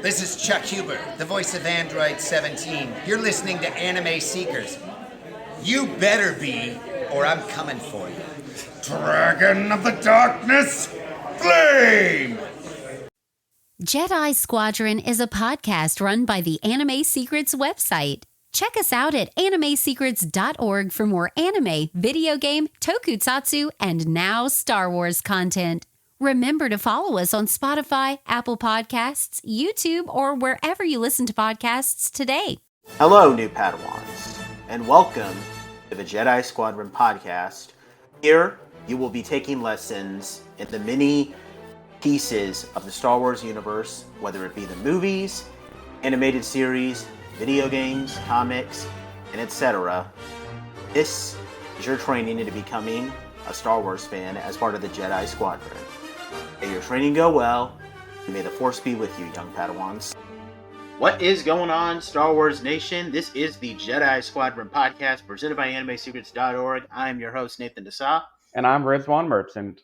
This is Chuck Huber, the voice of Android 17. You're listening to Anime Seekers. You better be, or I'm coming for you. Dragon of the Darkness, Flame! Jedi Squadron is a podcast run by the Anime Secrets website. Check us out at animesecrets.org for more anime, video game, tokusatsu, and now Star Wars content. Remember to follow us on Spotify, Apple Podcasts, YouTube, or wherever you listen to podcasts today. Hello, new Padawans, and welcome to the Jedi Squadron podcast. Here, you will be taking lessons in the many pieces of the Star Wars universe, whether it be the movies, animated series, video games, comics, and etc. This is your training into becoming a Star Wars fan as part of the Jedi Squadron. May your training go well, and may the Force be with you, young Padawans. What is going on, Star Wars Nation? This is the Jedi Squadron podcast presented by animesecrets.org. I am your host, Nathan Dessa. And I'm Rizwan Merchant.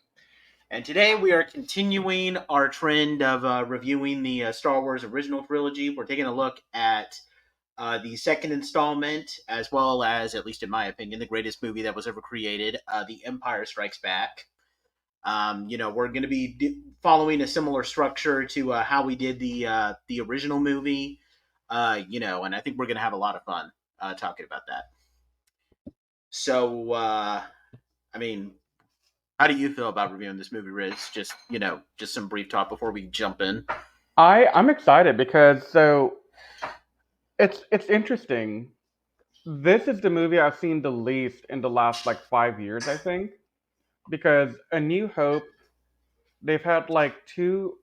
And today we are continuing our trend of reviewing the Star Wars original trilogy. We're taking a look at the second installment, as well as, at least in my opinion, the greatest movie that was ever created, The Empire Strikes Back. We're going to be following a similar structure to how we did the original movie, and I think we're going to have a lot of fun talking about that. So, how do you feel about reviewing this movie, Riz? Just some brief talk before we jump in. I'm excited because it's interesting. This is the movie I've seen the least in the last 5 years, I think. Because A New Hope, they've had two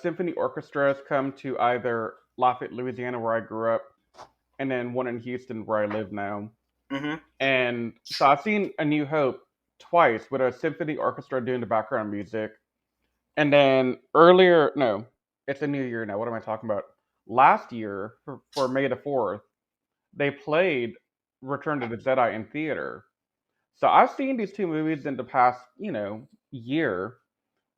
symphony orchestras come to either Lafayette, Louisiana, where I grew up, and then one in Houston, where I live now. Mm-hmm. And so I've seen A New Hope twice with a symphony orchestra doing the background music. And then it's a new year now. What am I talking about? Last year, for May the 4th, they played Return to the Jedi in theater. So I've seen these two movies in the past, year,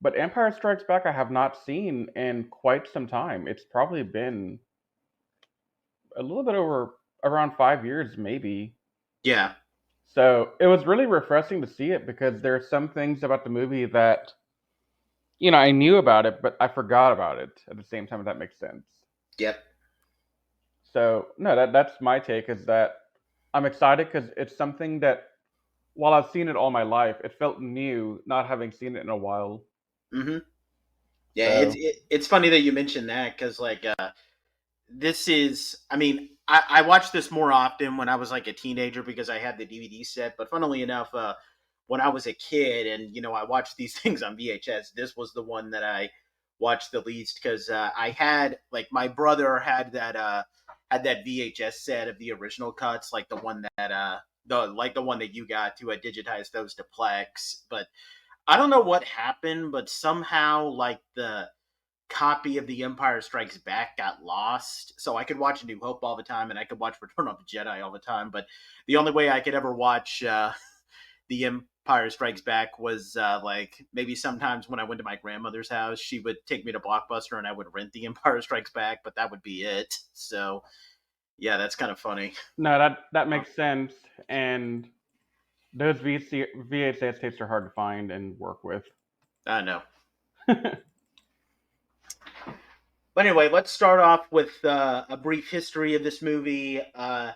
but Empire Strikes Back I have not seen in quite some time. It's probably been a little bit over around 5 years, maybe. Yeah. So it was really refreshing to see it because there are some things about the movie that, I knew about it, but I forgot about it at the same time, if that makes sense. Yep. So, no, that's my take, is that I'm excited because it's something that, while I've seen it all my life, it felt new, not having seen it in a while. Mm-hmm. Yeah, so. It's funny that you mentioned that, because, this is, I watched this more often when I was, a teenager because I had the DVD set, but funnily enough, when I was a kid and, I watched these things on VHS, this was the one that I watched the least, because I had, my brother had that VHS set of the original cuts, the one that, the one that you got to digitize those to Plex. But I don't know what happened, but somehow the copy of The Empire Strikes Back got lost. So I could watch A New Hope all the time, and I could watch Return of the Jedi all the time. But the only way I could ever watch The Empire Strikes Back was maybe sometimes when I went to my grandmother's house, she would take me to Blockbuster and I would rent The Empire Strikes Back, but that would be it. So yeah, that's kind of funny. No, that makes sense. And those VHS tapes are hard to find and work with. I know. But anyway, let's start off with a brief history of this movie. Not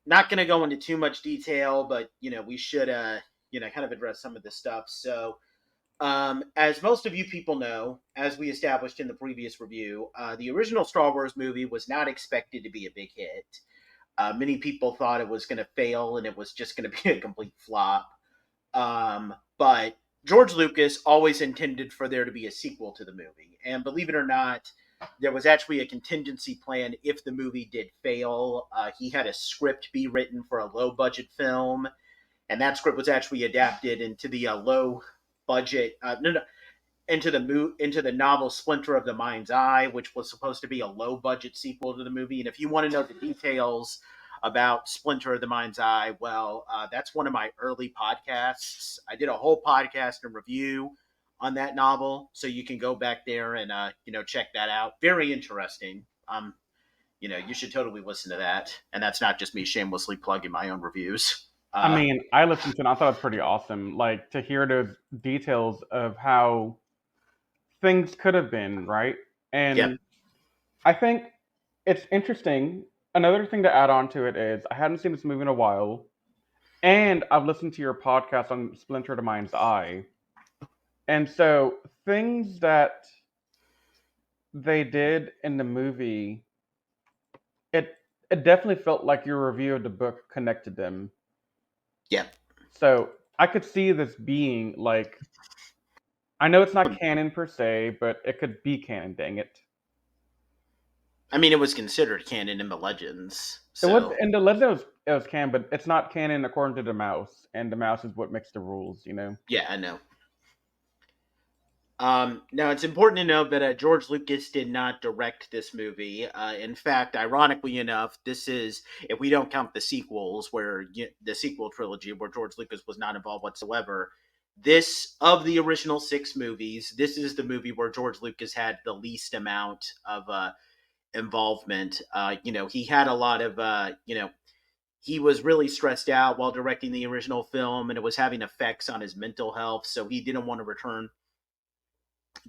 going to go into too much detail, but, we should, kind of address some of this stuff. So, as most of you people know, as we established in the previous review, the original Star Wars movie was not expected to be a big hit. Many people thought it was going to fail and it was just going to be a complete flop. But George Lucas always intended for there to be a sequel to the movie. And believe it or not, there was actually a contingency plan if the movie did fail. He had a script be written for a low-budget film, and that script was actually adapted into the low-budget... into the novel Splinter of the Mind's Eye, which was supposed to be a low-budget sequel to the movie. And if you want to know the details about Splinter of the Mind's Eye, well, that's one of my early podcasts. I did a whole podcast and review on that novel, so you can go back there and check that out. Very interesting. You should totally listen to that. And that's not just me shamelessly plugging my own reviews. I mean, I listened to it and I thought it was pretty awesome. Like, to hear those details of how things could have been, right? Yep. And I think it's interesting. Another thing to add on to it is I hadn't seen this movie in a while, and I've listened to your podcast on Splinter to Mind's Eye. And so things that they did in the movie, it it definitely felt like your review of the book connected them. Yep. So I could see this being like, I know it's not canon per se, but it could be canon, dang it. I mean, it was considered canon in the Legends. It was So in the legend, it was canon, but it's not canon according to the mouse, and the mouse is what makes the rules, you know? yeah, I know. Now, it's important to note that George Lucas did not direct this movie. In fact, ironically enough, this is, if we don't count the sequels, the sequel trilogy, where George Lucas was not involved whatsoever, this, of the original 6 movies, this is the movie where George Lucas had the least amount of involvement. He had a lot of, he was really stressed out while directing the original film, and it was having effects on his mental health, so he didn't want to return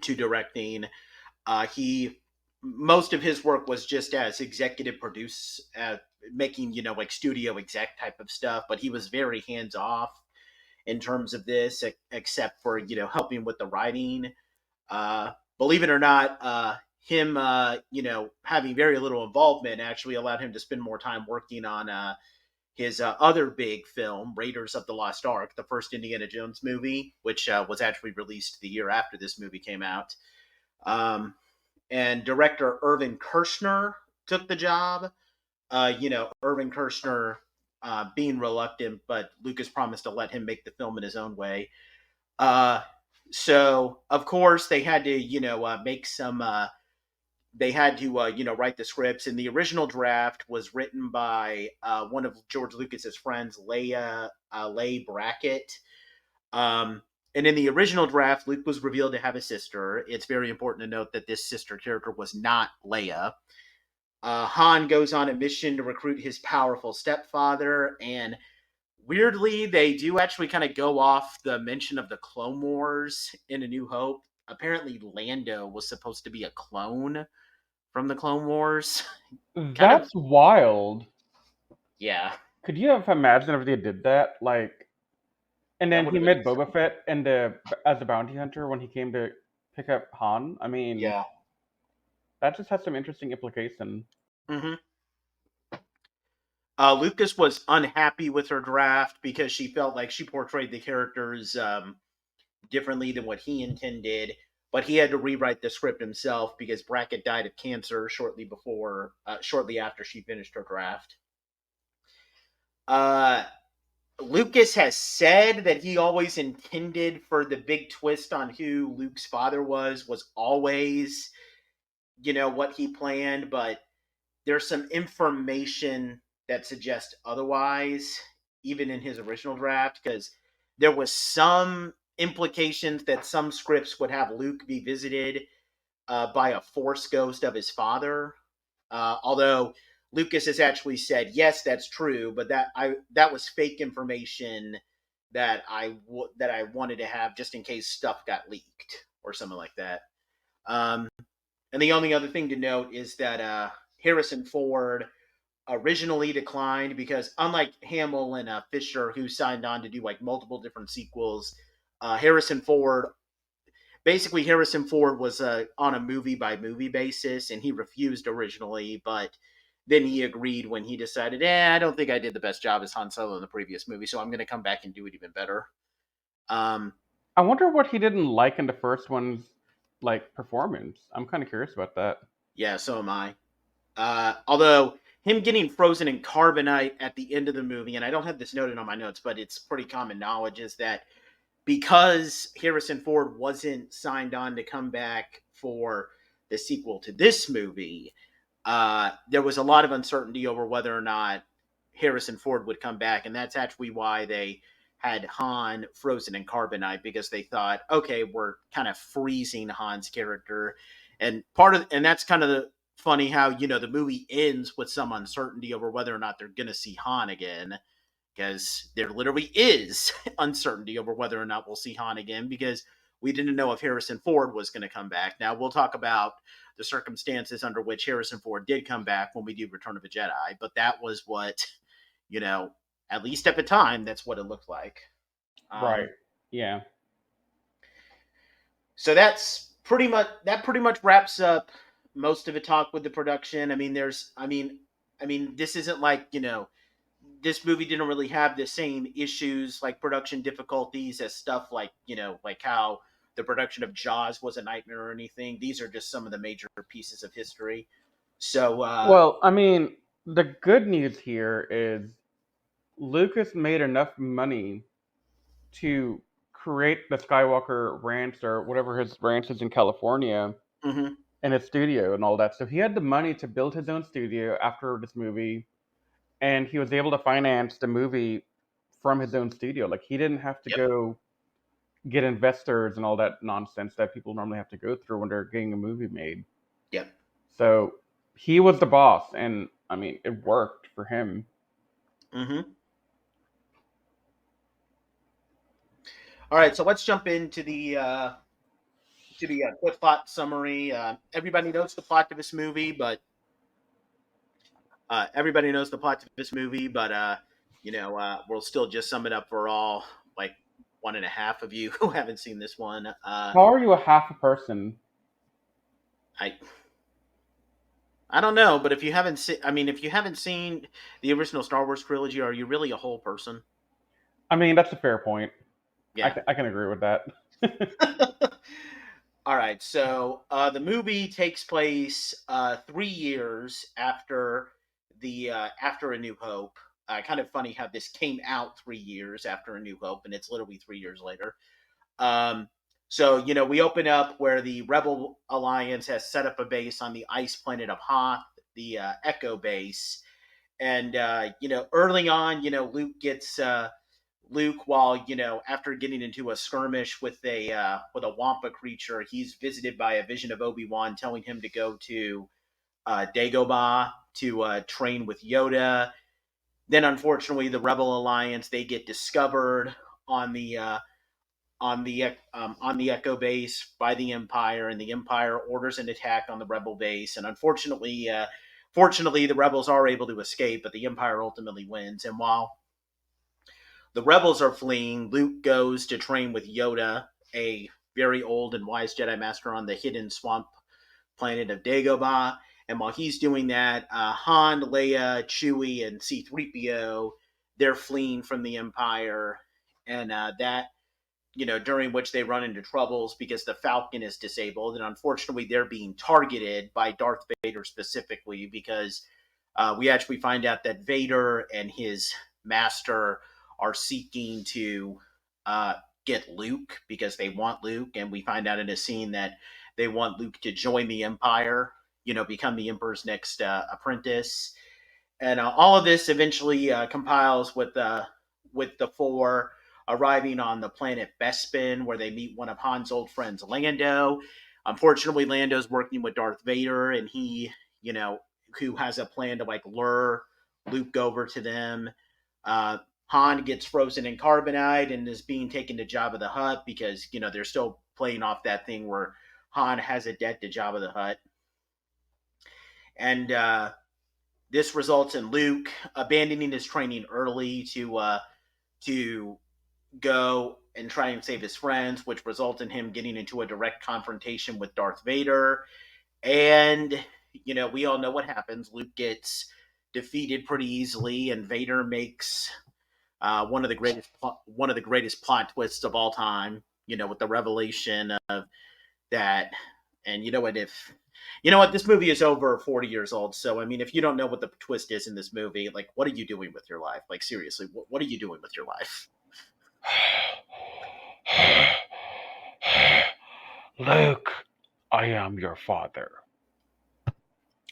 to directing. Most of his work was just as executive produce, making like studio exec type of stuff, but he was very hands off in terms of this, except for helping with the writing. Believe it or not, him having very little involvement actually allowed him to spend more time working on his other big film, Raiders of the Lost Ark, the first Indiana Jones movie, which was actually released the year after this movie came out. And director Irvin Kershner took the job. Irvin Kershner being reluctant, but Lucas promised to let him make the film in his own way. So, of course, they had to, make some... they had to, write the scripts. And the original draft was written by one of George Lucas's friends, Leigh Brackett. And in the original draft, Luke was revealed to have a sister. It's very important to note that this sister character was not Leia. Han goes on a mission to recruit his powerful stepfather, and weirdly, they do actually kind of go off the mention of the Clone Wars in A New Hope. Apparently, Lando was supposed to be a clone from the Clone Wars. That's wild. Yeah. Could you have imagined if they did that? Like, and then he met Boba Fett as a bounty hunter when he came to pick up Han. I mean, Yeah. That just has some interesting implication. Mm-hmm. Lucas was unhappy with her draft because she felt like she portrayed the characters differently than what he intended, but he had to rewrite the script himself because Brackett died of cancer shortly after she finished her draft. Lucas has said that he always intended for the big twist on who Luke's father was always, what he planned, but there's some information that suggests otherwise, even in his original draft, because there was some implications that some scripts would have Luke be visited by a Force ghost of his father. Although Lucas has actually said, yes, that's true, but that was fake information that I wanted to have just in case stuff got leaked or something like that. And the only other thing to note is that Harrison Ford originally declined because, unlike Hamill and Fisher, who signed on to do like multiple different sequels, Harrison Ford was on a movie by movie basis, and he refused originally, but then he agreed when he decided, I don't think I did the best job as Han Solo in the previous movie, so I'm going to come back and do it even better. I wonder what he didn't like in the first one's performance. I'm kind of curious about that. Yeah, so am I. Although him getting frozen in carbonite at the end of the movie, and I don't have this noted on my notes, but it's pretty common knowledge, is that because Harrison Ford wasn't signed on to come back for the sequel to this movie, there was a lot of uncertainty over whether or not Harrison Ford would come back, and that's actually why they had Han frozen in carbonite because they thought, okay, we're kind of freezing Han's character, and that's kind of funny how the movie ends with some uncertainty over whether or not they're going to see Han again, because there literally is uncertainty over whether or not we'll see Han again, because we didn't know if Harrison Ford was going to come back. Now, we'll talk about the circumstances under which Harrison Ford did come back when we do Return of the Jedi, but that was what, at least at the time, that's what it looked like. Right. Yeah. So that pretty much wraps up most of the talk with the production. I mean, this isn't like, this movie didn't really have the same issues like production difficulties as stuff like, like how the production of Jaws was a nightmare or anything. These are just some of the major pieces of history. So, well, I mean, the good news here is Lucas made enough money to create the Skywalker Ranch or whatever his ranch is in California mm-hmm. in his studio and all that. So he had the money to build his own studio after this movie, and he was able to finance the movie from his own studio. Like, he didn't have to go get investors and all that nonsense that people normally have to go through when they're getting a movie made. Yep. So he was the boss, and I mean, it worked for him. Mm-hmm. All right, so let's jump into the quick plot summary. Everybody knows the plot to this movie, but we'll still just sum it up for all like 1.5 of you who haven't seen this one. How are you a half a person? I don't know, but if you haven't seen the original Star Wars trilogy, are you really a whole person? I mean, that's a fair point. Yeah, I can agree with that. All right, so the movie takes place 3 years after A New Hope. Kind of funny how this came out 3 years after A New Hope, and it's literally 3 years later. So we open up where the Rebel Alliance has set up a base on the ice planet of Hoth, the Echo base, and early on, Luke, while after getting into a skirmish with a Wampa creature, he's visited by a vision of Obi-Wan telling him to go to Dagobah to train with Yoda. Then, unfortunately, the Rebel Alliance, they get discovered on the Echo base by the Empire, and the Empire orders an attack on the Rebel base. And unfortunately, fortunately, the Rebels are able to escape, but the Empire ultimately wins. And while the Rebels are fleeing, Luke goes to train with Yoda, a very old and wise Jedi Master, on the hidden swamp planet of Dagobah. And while he's doing that, Han, Leia, Chewie, and C-3PO, they're fleeing from the Empire. And during which they run into troubles because the Falcon is disabled. And unfortunately, they're being targeted by Darth Vader specifically, because we actually find out that Vader and his master are seeking to get Luke because they want Luke. And we find out in a scene that they want Luke to join the Empire, become the Emperor's next apprentice. And all of this eventually compiles with the four arriving on the planet Bespin, where they meet one of Han's old friends, Lando. Unfortunately, Lando's working with Darth Vader, and he, who has a plan to lure Luke over to them. Han gets frozen in carbonite and is being taken to Jabba the Hutt because, they're still playing off that thing where Han has a debt to Jabba the Hutt. And this results in Luke abandoning his training early to go and try and save his friends, which results in him getting into a direct confrontation with Darth Vader. And, we all know what happens. Luke gets defeated pretty easily, and Vader makes one of the greatest plot twists of all time, with the revelation of that. And this movie is over 40 years old. So, I mean, if you don't know what the twist is in this movie, what are you doing with your life? Seriously, what are you doing with your life? Luke, I am your father.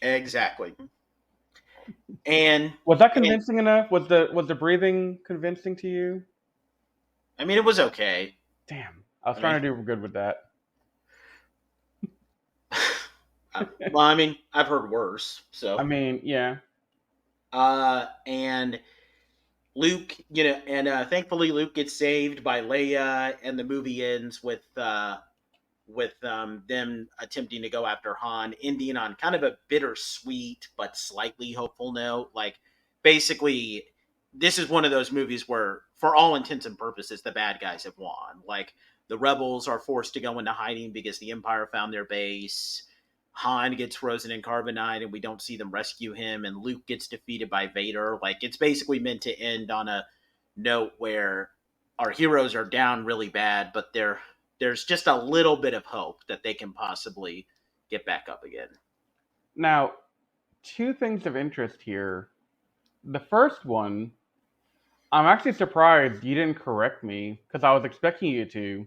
Exactly. And was that convincing enough? Was the breathing convincing to you? I mean, it was okay. Damn, I was trying to do good with that. Well, I mean, I've heard worse. So, I mean, yeah. And Luke, and thankfully Luke gets saved by Leia, and the movie ends with them attempting to go after Han, ending on kind of a bittersweet but slightly hopeful note. Like, basically, this is one of those movies where, for all intents and purposes, the bad guys have won. Like, the rebels are forced to go into hiding because the Empire found their base. Han gets frozen in carbonite and we don't see them rescue him, and Luke gets defeated by Vader. Like, it's basically meant to end on a note where our heroes are down really bad, but there's just a little bit of hope that they can possibly get back up again. Now, two things of interest here. The first one, I'm actually surprised you didn't correct me because I was expecting you to.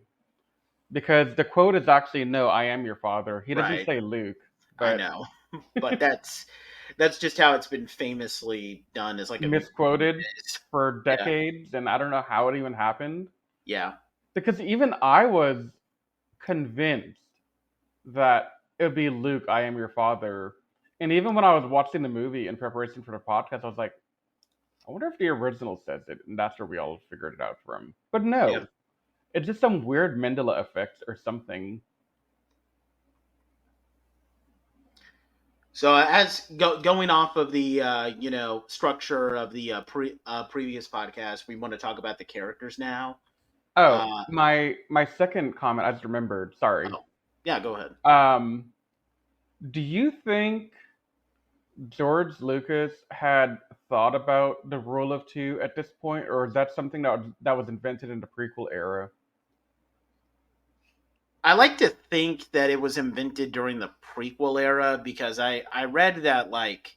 Because the quote is actually, "No, I am your father." He doesn't Right. say Luke. I But know. But that's just how it's been famously done, as like a misquoted for yeah. decades, and I don't know how it even happened. Yeah. Because even I was convinced that it would be Luke, I am your father. And even when I was watching the movie in preparation for the podcast, I was like, I wonder if the original says it, and that's where we all figured it out from. But no, Yeah. it's just some weird Mandela effect or something. So as going off of the structure of the previous podcast, we want to talk about the characters now. Oh, Uh, my second comment, I just remembered. Sorry. oh, yeah, go ahead. Um, do you think George Lucas had thought about the rule of two at this point, or is that something that was invented in the prequel era? I like to think that it was invented during the prequel era, because I read that, like,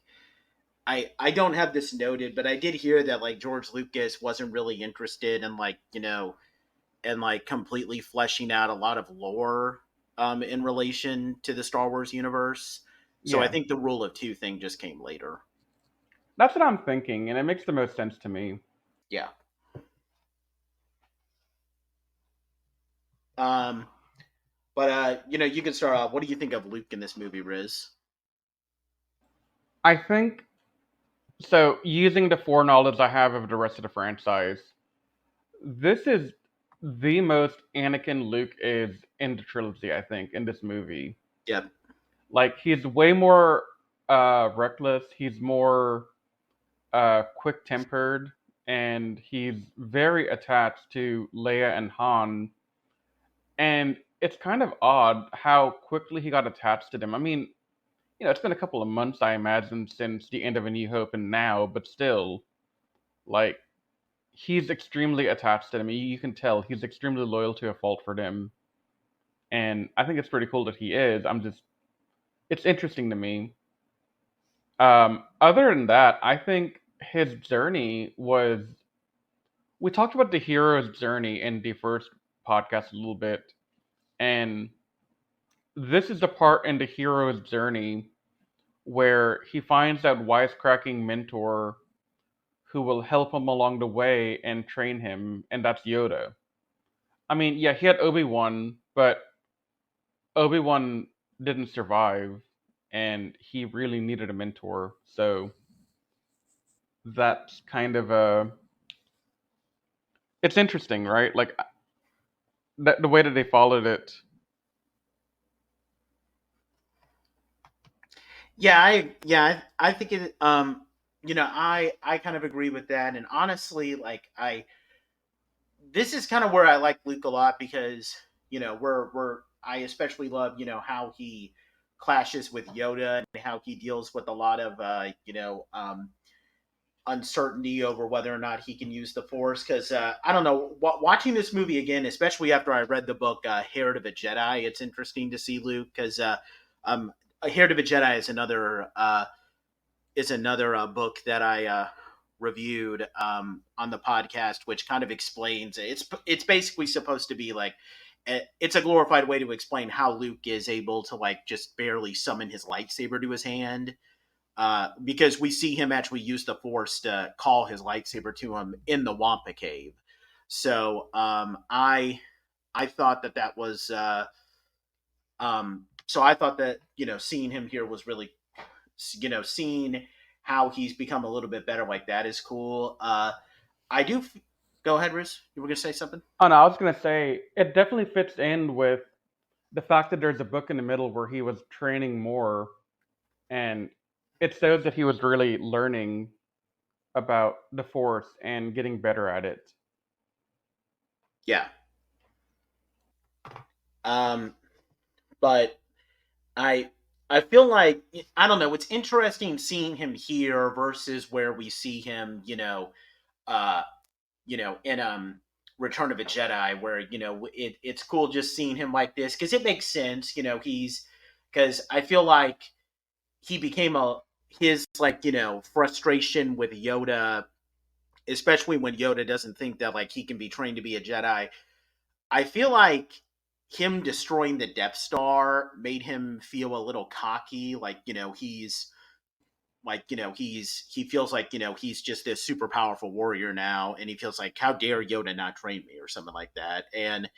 I don't have this noted, but I did hear that, like, George Lucas wasn't really interested in, like, and like completely fleshing out a lot of lore in relation to the Star Wars universe. So I Yeah, think the rule of two thing just came later. that's what I'm thinking, and it makes the most sense to me. Yeah. Um, but you can start off. What do you think of Luke in this movie, Riz? I think so. Using the foreknowledge I have of the rest of the franchise, this is the most Anakin Luke is in the trilogy. I think in this movie, Yep. like he's way more reckless. He's more quick tempered, and he's very attached to Leia and Han. And it's kind of odd how quickly he got attached to them. I mean, it's been a couple of months, I imagine, since the end of A New Hope and now, but still, like, he's extremely attached to them. You can tell he's extremely loyal to a fault for them. And I think it's pretty cool that he is. It's interesting to me. Other than that, I think his journey was. We talked about the hero's journey in the first podcast a little bit, and this is the part in the hero's journey where he finds that wisecracking mentor who will help him along the way and train him, and that's Yoda. I mean, yeah, he had Obi-Wan, but Obi-Wan didn't survive, and he really needed a mentor. So that's kind of a. It's interesting, right? Like the way that they followed it. I think it. I kind of agree with that, and honestly, like, this is kind of where I like Luke a lot, because we're I especially love how he clashes with Yoda, and how he deals with a lot of uncertainty over whether or not he can use the Force. Because I don't know, watching this movie again, especially after I read the book Hair to the Jedi, it's interesting to see Luke, because Hair to the Jedi is another book that I reviewed on the podcast, which kind of explains it's basically supposed to be like it's a glorified way to explain how Luke is able to, like, just barely summon his lightsaber to his hand, because we see him actually use the Force to call his lightsaber to him in the Wampa Cave. So I thought that was so I thought that seeing him here was really seeing how he's become a little bit better like that is cool. I do. Go ahead, Riz. You were gonna say something. Oh no, I was gonna say it definitely fits in with the fact that there's a book in the middle where he was training more, and it shows that he was really learning about the Force and getting better at it. Yeah. But I I feel like I don't know. It's interesting seeing him here versus where we see him, uh, in Return of a Jedi, where it's cool just seeing him like this because it makes sense. He's because I feel like he became his like frustration with Yoda, especially when Yoda doesn't think that like he can be trained to be a Jedi. I feel like him destroying the Death Star made him feel a little cocky, like he feels like he's just this super powerful warrior now, and he feels like how dare Yoda not train me or something like that. And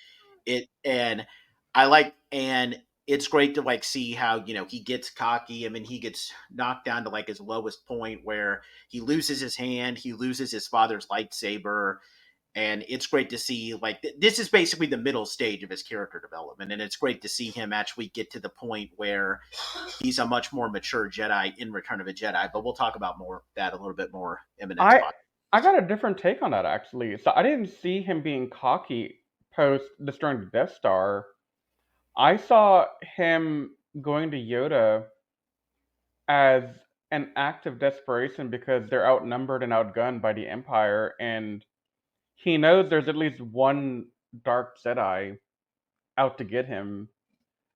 I like and it's great to like see how he gets cocky. I mean, he gets knocked down to like his lowest point where he loses his hand, he loses his father's lightsaber, and it's great to see like this is basically the middle stage of his character development, and it's great to see him actually get to the point where he's a much more mature Jedi in Return of a Jedi. But we'll talk about more that a little bit more in the next I podcast. I got a different take on that actually. So I didn't see him being cocky post destroying the Death Star. I saw him going to Yoda as an act of desperation because they're outnumbered and outgunned by the Empire, and he knows there's at least one dark Jedi out to get him.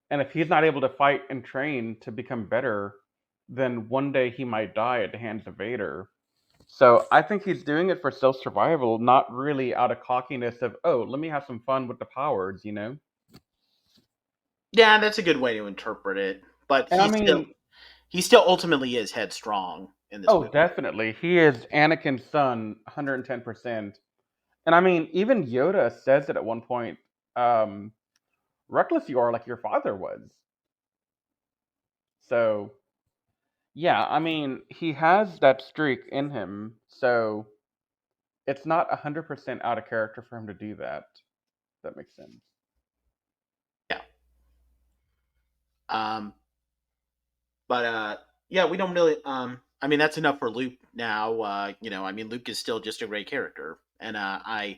And if he's not able to fight and train to become better, then one day he might die at the hands of Vader. So I think he's doing it for self survival, not really out of cockiness of, oh, let me have some fun with the powers, you know? Yeah, that's a good way to interpret it. But And I mean, he still ultimately is headstrong in this oh, movie. definitely. He is Anakin's son, 110%. And I mean, even Yoda says it at one point, um, reckless you are like your father was. So, yeah, I mean, he has that streak in him. So it's not 100% out of character for him to do that. If that makes sense. Yeah. Um, but yeah, we don't really. I mean, that's enough for Luke now. I mean, Luke is still just a great character, and I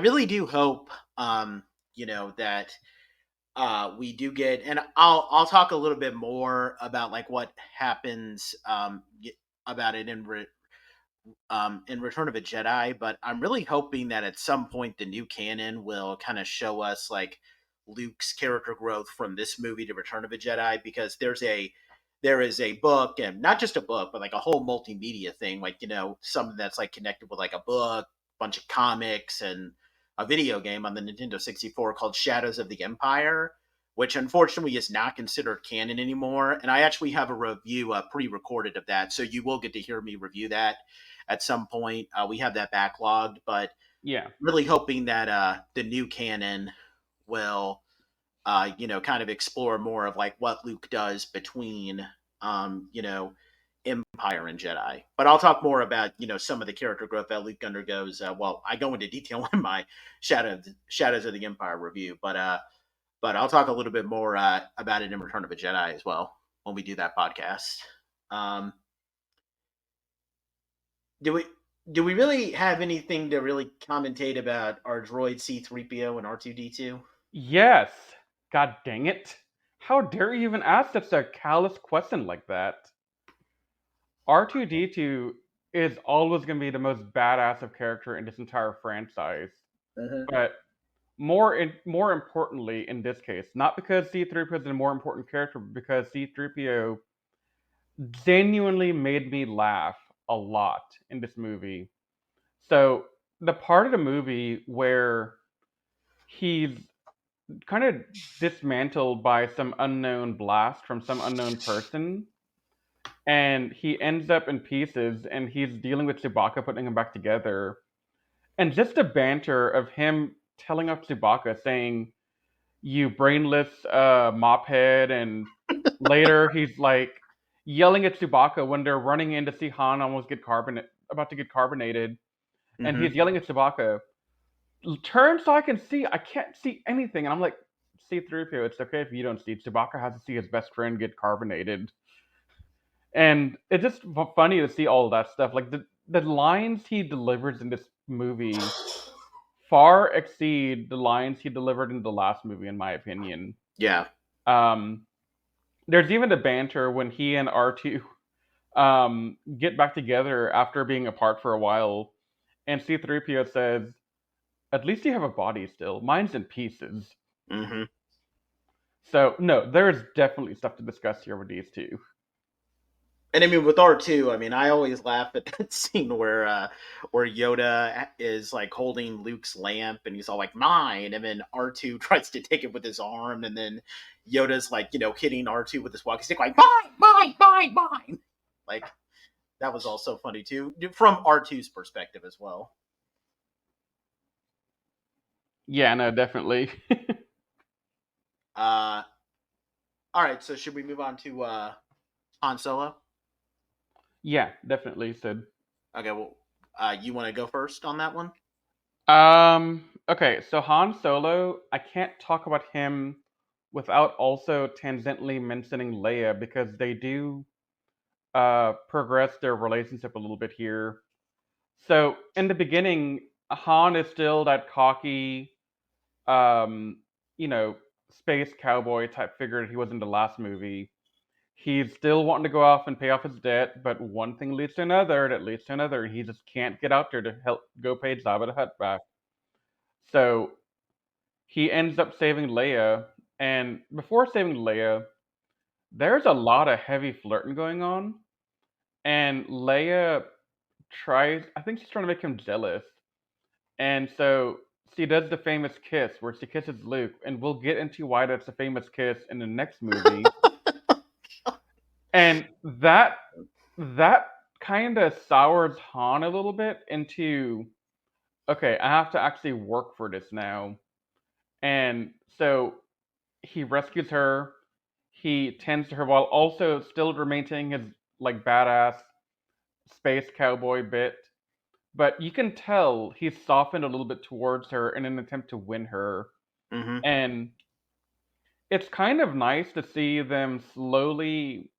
really do hope, that we do get, and I'll talk a little bit more about like what happens about it in Return of a Jedi, but I'm really hoping that at some point the new canon will kind of show us like Luke's character growth from this movie to Return of a Jedi, because there is a book, and not just a book, but like a whole multimedia thing, like something that's like connected with like a book, bunch of comics, and a video game on the Nintendo 64 called Shadows of the Empire, which unfortunately is not considered canon anymore. And I actually have a review pre-recorded of that, so you will get to hear me review that at some point. We have that backlogged, but Yeah. really hoping that the new canon will, kind of explore more of like what Luke does between, Empire and Jedi. But I'll talk more about some of the character growth that Luke undergoes. Well, I go into detail in my Shadows of the Empire review, but I'll talk a little bit more about it in Return of a Jedi as well when we do that podcast. Um, do we do we really have anything to really commentate about our droid C-3PO and R2-D2? Yes. God dang it. How dare you even ask such a callous question like that? R2D2 is always going to be the most badass of character in this entire franchise. Uh-huh. But more importantly in this case, not because C-3PO is a more important character, but because C-3PO genuinely made me laugh a lot in this movie. So the part of the movie where he's kind of dismantled by some unknown blast from some unknown person, and he ends up in pieces, and he's dealing with Chewbacca putting him back together. And just the banter of him telling off Chewbacca, saying, "You brainless mophead," and later he's like yelling at Chewbacca when they're running in to see Han almost about to get carbonated, and Mm-hmm. he's yelling at Chewbacca, "Turn so I can see. I can't see anything." And I'm like, C-3PO, it's okay if you don't see. Chewbacca has to see his best friend get carbonated. And it's just funny to see all that stuff. Like the lines he delivers in this movie far exceed the lines he delivered in the last movie, in my opinion. Yeah. Um, there's even the banter when he and R2 get back together after being apart for a while, and C-3PO says, "At least you have a body still. Mine's in pieces." Mm-hmm. So no, there's definitely stuff to discuss here with these two. And I mean, with R2, I mean, I always laugh at that scene where Yoda is like holding Luke's lamp, and he's all like mine, and then R2 tries to take it with his arm, and then Yoda's like, hitting R2 with his walkie stick, like mine. Like that was also funny too, from R2's perspective as well. Yeah, no, definitely. All right, so should we move on to Han Solo? Yeah, definitely, Sid. Okay, well, you want to go first on that one? Okay, so Han Solo, I can't talk about him without also tangentially mentioning Leia, because they do progress their relationship a little bit here. So in the beginning, Han is still that cocky, um, you know, space cowboy type figure that he was in the last movie. He's still wanting to go off and pay off his debt, but one thing leads to another, that leads to another, and he just can't get out there to help go pay Jabba the Hutt back. So he ends up saving Leia, and before saving Leia, there's a lot of heavy flirting going on, and Leia I think she's trying to make him jealous, and so she does the famous kiss where she kisses Luke, and we'll get into why that's a famous kiss in the next movie. And that kind of sours Han a little bit into, okay, I have to actually work for this now. And so he rescues her, he tends to her while also still maintaining his like badass space cowboy bit. But you can tell he's softened a little bit towards her in an attempt to win her. Mm-hmm. And it's kind of nice to see them slowly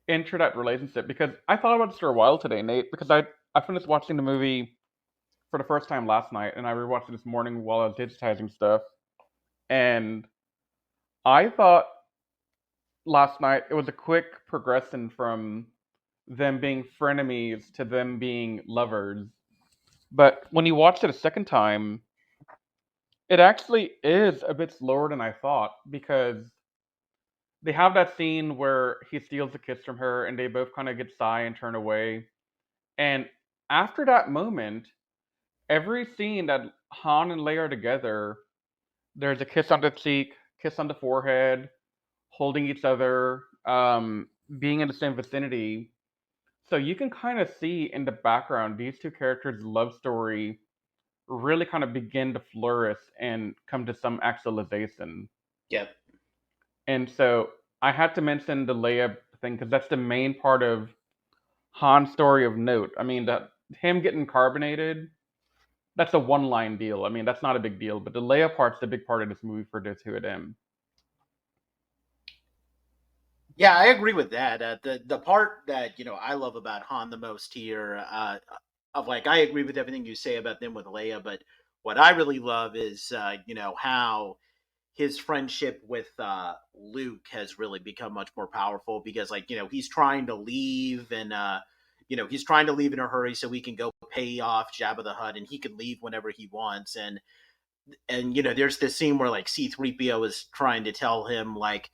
enter that relationship, because I thought about this for a while today, Nate, because I finished watching the movie for the first time last night, and I rewatched it this morning while I was digitizing stuff. And I thought last night it was a quick progression from them being frenemies to them being lovers. But when you watch it a second time, it actually is a bit slower than I thought, because they have that scene where he steals a kiss from her and they both kind of get sigh and turn away. And after that moment, every scene that Han and Leia are together, there's a kiss on the cheek, kiss on the forehead, holding each other, being in the same vicinity. So you can kind of see in the background these two characters' love story really kind of begin to flourish and come to some actualization. Yep. And so I had to mention the Leia thing because that's the main part of Han's story of note. I mean, that him getting carbonated, that's a one-line deal. I mean, that's not a big deal, but the Leia part's the big part of this movie for the two of them. Yeah, I agree with that. The part that I love about Han the most here, of like I agree with everything you say about them with Leia, but what I really love is how his friendship with Luke has really become much more powerful, because he's trying to leave, and he's trying to leave in a hurry so he can go pay off Jabba the Hutt, and he can leave whenever he wants, and there's this scene where like C-3PO is trying to tell him like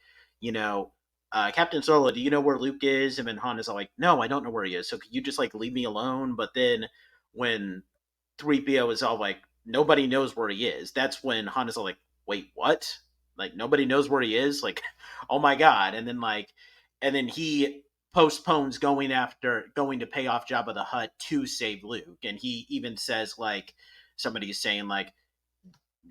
Captain Solo, do you know where Luke is? And then Han is all like, no, I don't know where he is, so could you just like leave me alone? But then when 3PO is all like, nobody knows where he is, that's when Han is all like, wait, what? Like, nobody knows where he is? Like, oh my god. And then he postpones going to pay off Jabba the Hutt to save Luke. And he even says like, somebody's saying like,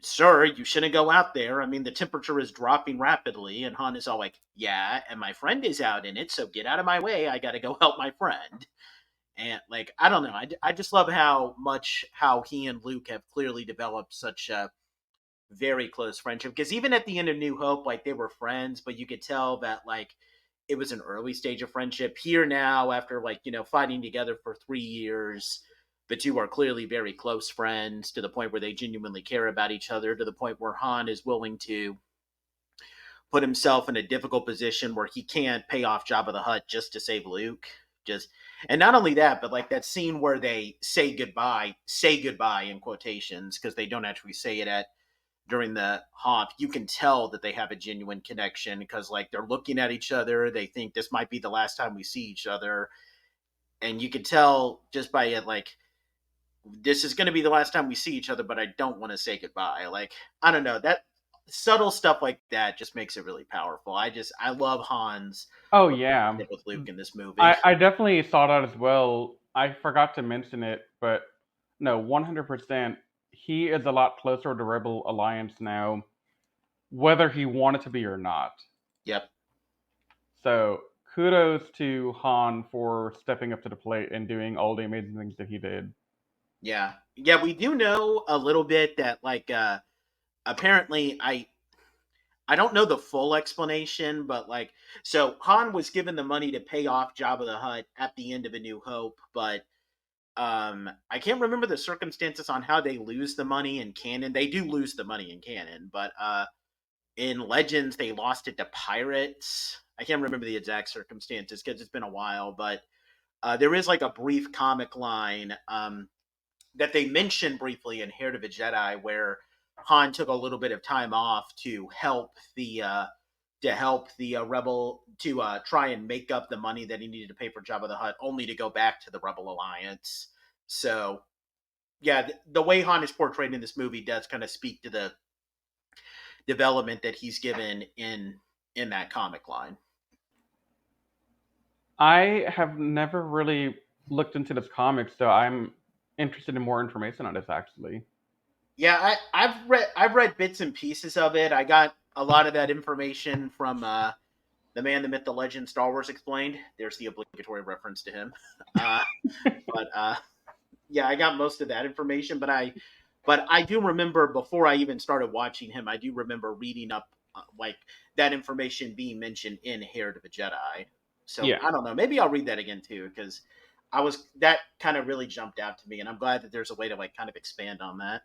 "Sir, you shouldn't go out there. I mean, the temperature is dropping rapidly." And Han is all like, "Yeah, and my friend is out in it, so get out of my way. I got to go help my friend." And like, I don't know. I just love how he and Luke have clearly developed such a very close friendship. Because even at the end of New Hope, like they were friends, but you could tell that like it was an early stage of friendship. Here now, after like fighting together for 3 years, the two are clearly very close friends to the point where they genuinely care about each other. To the point where Han is willing to put himself in a difficult position where he can't pay off Jabba the Hutt just to save Luke. And not only that, but like that scene where they say goodbye in quotations, because they don't actually say it during the haunt. You can tell that they have a genuine connection, because like they're looking at each other. They think this might be the last time we see each other. And you can tell just by it, like, this is going to be the last time we see each other, but I don't want to say goodbye. Like, I don't know, that subtle stuff like that just makes it really powerful. I love Han's relationship with Luke in this movie. I definitely saw that as well. I forgot to mention it, but no, 100%. He is a lot closer to the Rebel Alliance now, whether he wanted to be or not. Yep. So kudos to Han for stepping up to the plate and doing all the amazing things that he did. Yeah. We do know a little bit that like apparently I don't know the full explanation, but like, so Han was given the money to pay off Jabba the Hutt at the end of A New Hope, but I can't remember the circumstances on how they lose the money in canon. They do lose the money in canon, but in Legends they lost it to pirates. I can't remember the exact circumstances because it's been a while, but there is like a brief comic line that they mentioned briefly in Heir to the Jedi where Han took a little bit of time off to help the rebel to try and make up the money that he needed to pay for Jabba the Hutt, only to go back to the Rebel Alliance. So, yeah, the way Han is portrayed in this movie does kind of speak to the development that he's given in that comic line. I have never really looked into this comic, so I'm interested in more information on this actually. Yeah, I've read bits and pieces of it. I got a lot of that information from the man, the myth, the legend, Star Wars Explained. There's the obligatory reference to him. Yeah, I got most of that information, but I do remember before I even started watching him, I do remember reading up like that information being mentioned in Heir to the Jedi. So yeah. I don't know, maybe I'll read that again too, because that kind of really jumped out to me, and I'm glad that there's a way to like kind of expand on that.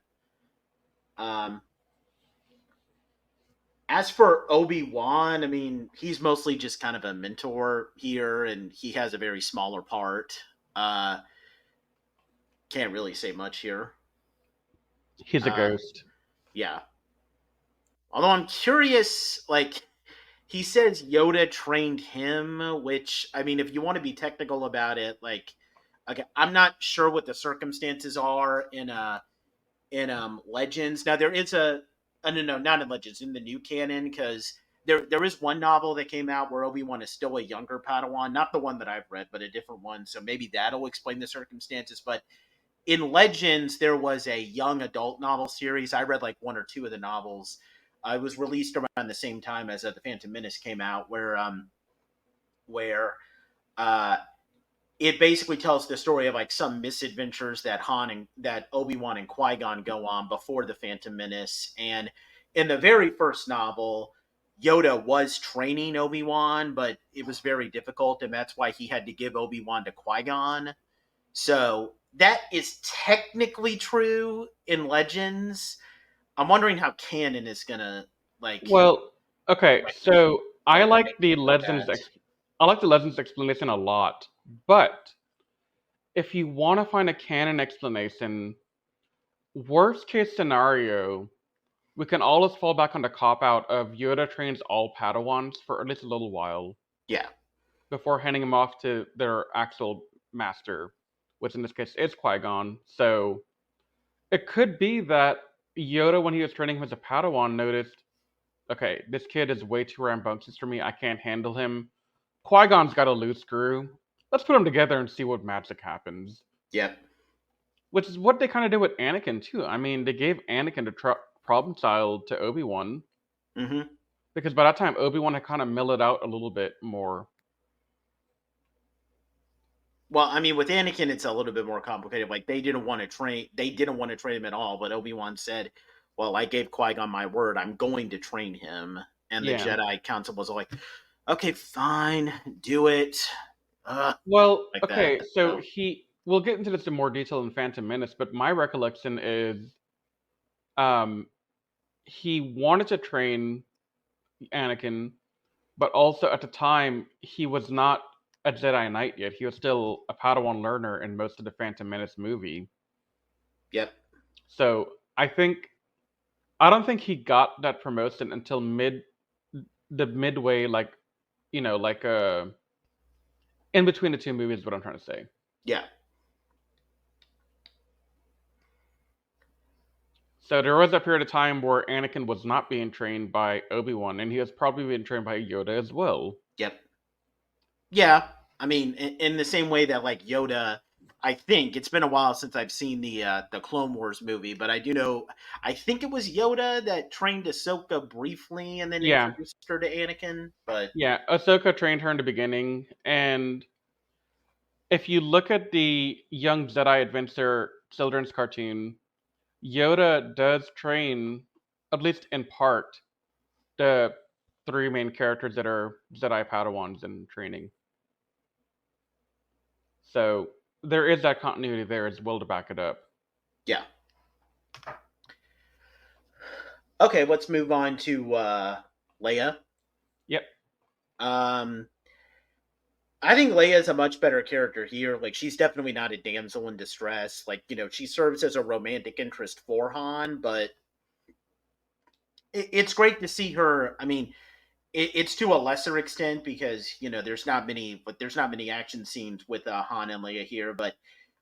As for Obi-Wan, I mean, he's mostly just kind of a mentor here, and he has a very smaller part. Can't really say much here. He's a ghost. Yeah. Although I'm curious, like, he says Yoda trained him, which, I mean, if you want to be technical about it, like, okay, I'm not sure what the circumstances are in Legends. Now there is no, not in Legends, in the new canon, because there is one novel that came out where Obi-Wan is still a younger Padawan, not the one that I've read, but a different one. So maybe that'll explain the circumstances. But in Legends, there was a young adult novel series. I read like one or two of the novels. It was released around the same time as The Phantom Menace came out, where it basically tells the story of like some misadventures that that Obi-Wan and Qui-Gon go on before the Phantom Menace. And in the very first novel, Yoda was training Obi-Wan, but it was very difficult, and that's why he had to give Obi-Wan to Qui-Gon. So that is technically true in Legends. I'm wondering how canon is gonna like. Well, okay, so I like the Legends. I like the Legends explanation a lot, but if you want to find a canon explanation, worst case scenario, we can always fall back on the cop out of Yoda trains all Padawans for at least a little while. Yeah. Before handing them off to their actual master, which in this case is Qui-Gon. So it could be that Yoda, when he was training him as a Padawan, noticed, okay, this kid is way too rambunctious for me. I can't handle him. Qui-Gon's got a loose screw. Let's put them together and see what magic happens. Yep. which is what they kind of did with Anakin too. I mean, they gave Anakin the problem child to Obi-Wan Mm-hmm. because by that time Obi-Wan had kind of mellowed out a little bit more. Well, I mean, with Anakin, it's a little bit more complicated. Like they didn't want to train him at all. But Obi-Wan said, "Well, I gave Qui-Gon my word. I'm going to train him." And the Yeah. Jedi Council was like, "Okay, fine, do it." Well, Like okay, that. so we'll get into this in more detail in Phantom Menace, but my recollection is, um, he wanted to train Anakin, but also at the time he was not a Jedi Knight yet. He was still a Padawan learner in most of the Phantom Menace movie. Yep. So I don't think he got that promotion until midway, like in between the two movies. Is what I'm trying to say. Yeah. So there was a period of time where Anakin was not being trained by Obi-Wan, and he was probably being trained by Yoda as well. Yep. Yeah. I mean, in the same way that like Yoda, I think it's been a while since I've seen the Clone Wars movie, but I do know I think it was Yoda that trained Ahsoka briefly and then Yeah. introduced her to Anakin. But Yeah, Ahsoka trained her in the beginning, and if you look at the Young Jedi Adventure children's cartoon, Yoda does train, at least in part, the three main characters that are Jedi Padawans in training. So there is that continuity there as well to back it up. yeah. Okay, let's move on to Leia. Yep. I think Leia is a much better character here. Like, she's definitely not a damsel in distress. Like, she serves as a romantic interest for Han, but it's great to see her. I mean, it's to a lesser extent because there's not many action scenes with Han and Leia here. But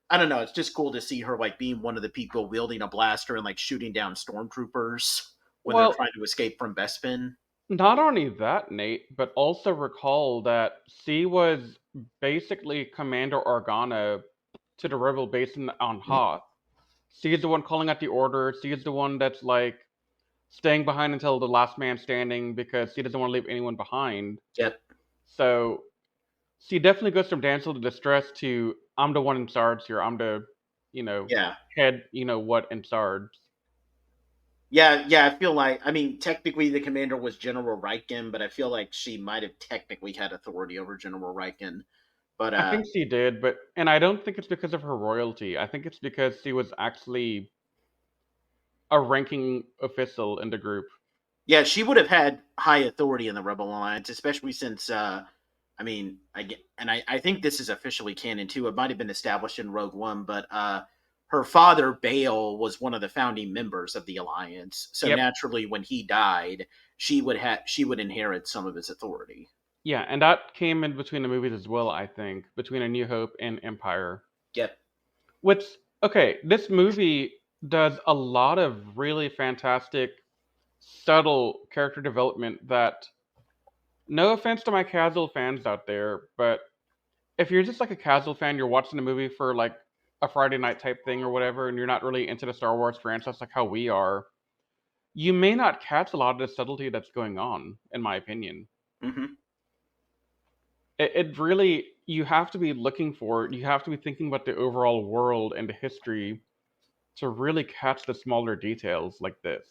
I don't know. It's just cool to see her like being one of the people wielding a blaster and like shooting down stormtroopers when they're trying to escape from Bespin. Not only that, Nate, but also recall that she was basically Commander Organa to the Rebel base on Hoth. She's the one calling out the order. She's the one that's like staying behind until the last man standing because she doesn't want to leave anyone behind. Yep. So she definitely goes from damsel to distress to I'm the one in charge here. I'm the, head, what in charge. Yeah, I feel like, technically the commander was General Riecken, but I feel like she might have technically had authority over General Riecken. But I think she did, and I don't think it's because of her royalty. I think it's because she was actually a ranking official in the group. Yeah, she would have had high authority in the Rebel Alliance, especially since, I think this is officially canon too. It might have been established in Rogue One, but her father, Bail, was one of the founding members of the Alliance. So naturally, when he died, she would inherit some of his authority. Yeah, and that came in between the movies as well, I think, between A New Hope and Empire. Yep. Which, okay, this movie does a lot of really fantastic, subtle character development that, no offense to my casual fans out there, but if you're just like a casual fan, you're watching the movie for like a Friday night type thing or whatever, and you're not really into the Star Wars franchise like how we are, you may not catch a lot of the subtlety that's going on, in my opinion. Mm-hmm. It really, you have to be looking for it. You have to be thinking about the overall world and the history to really catch the smaller details like this.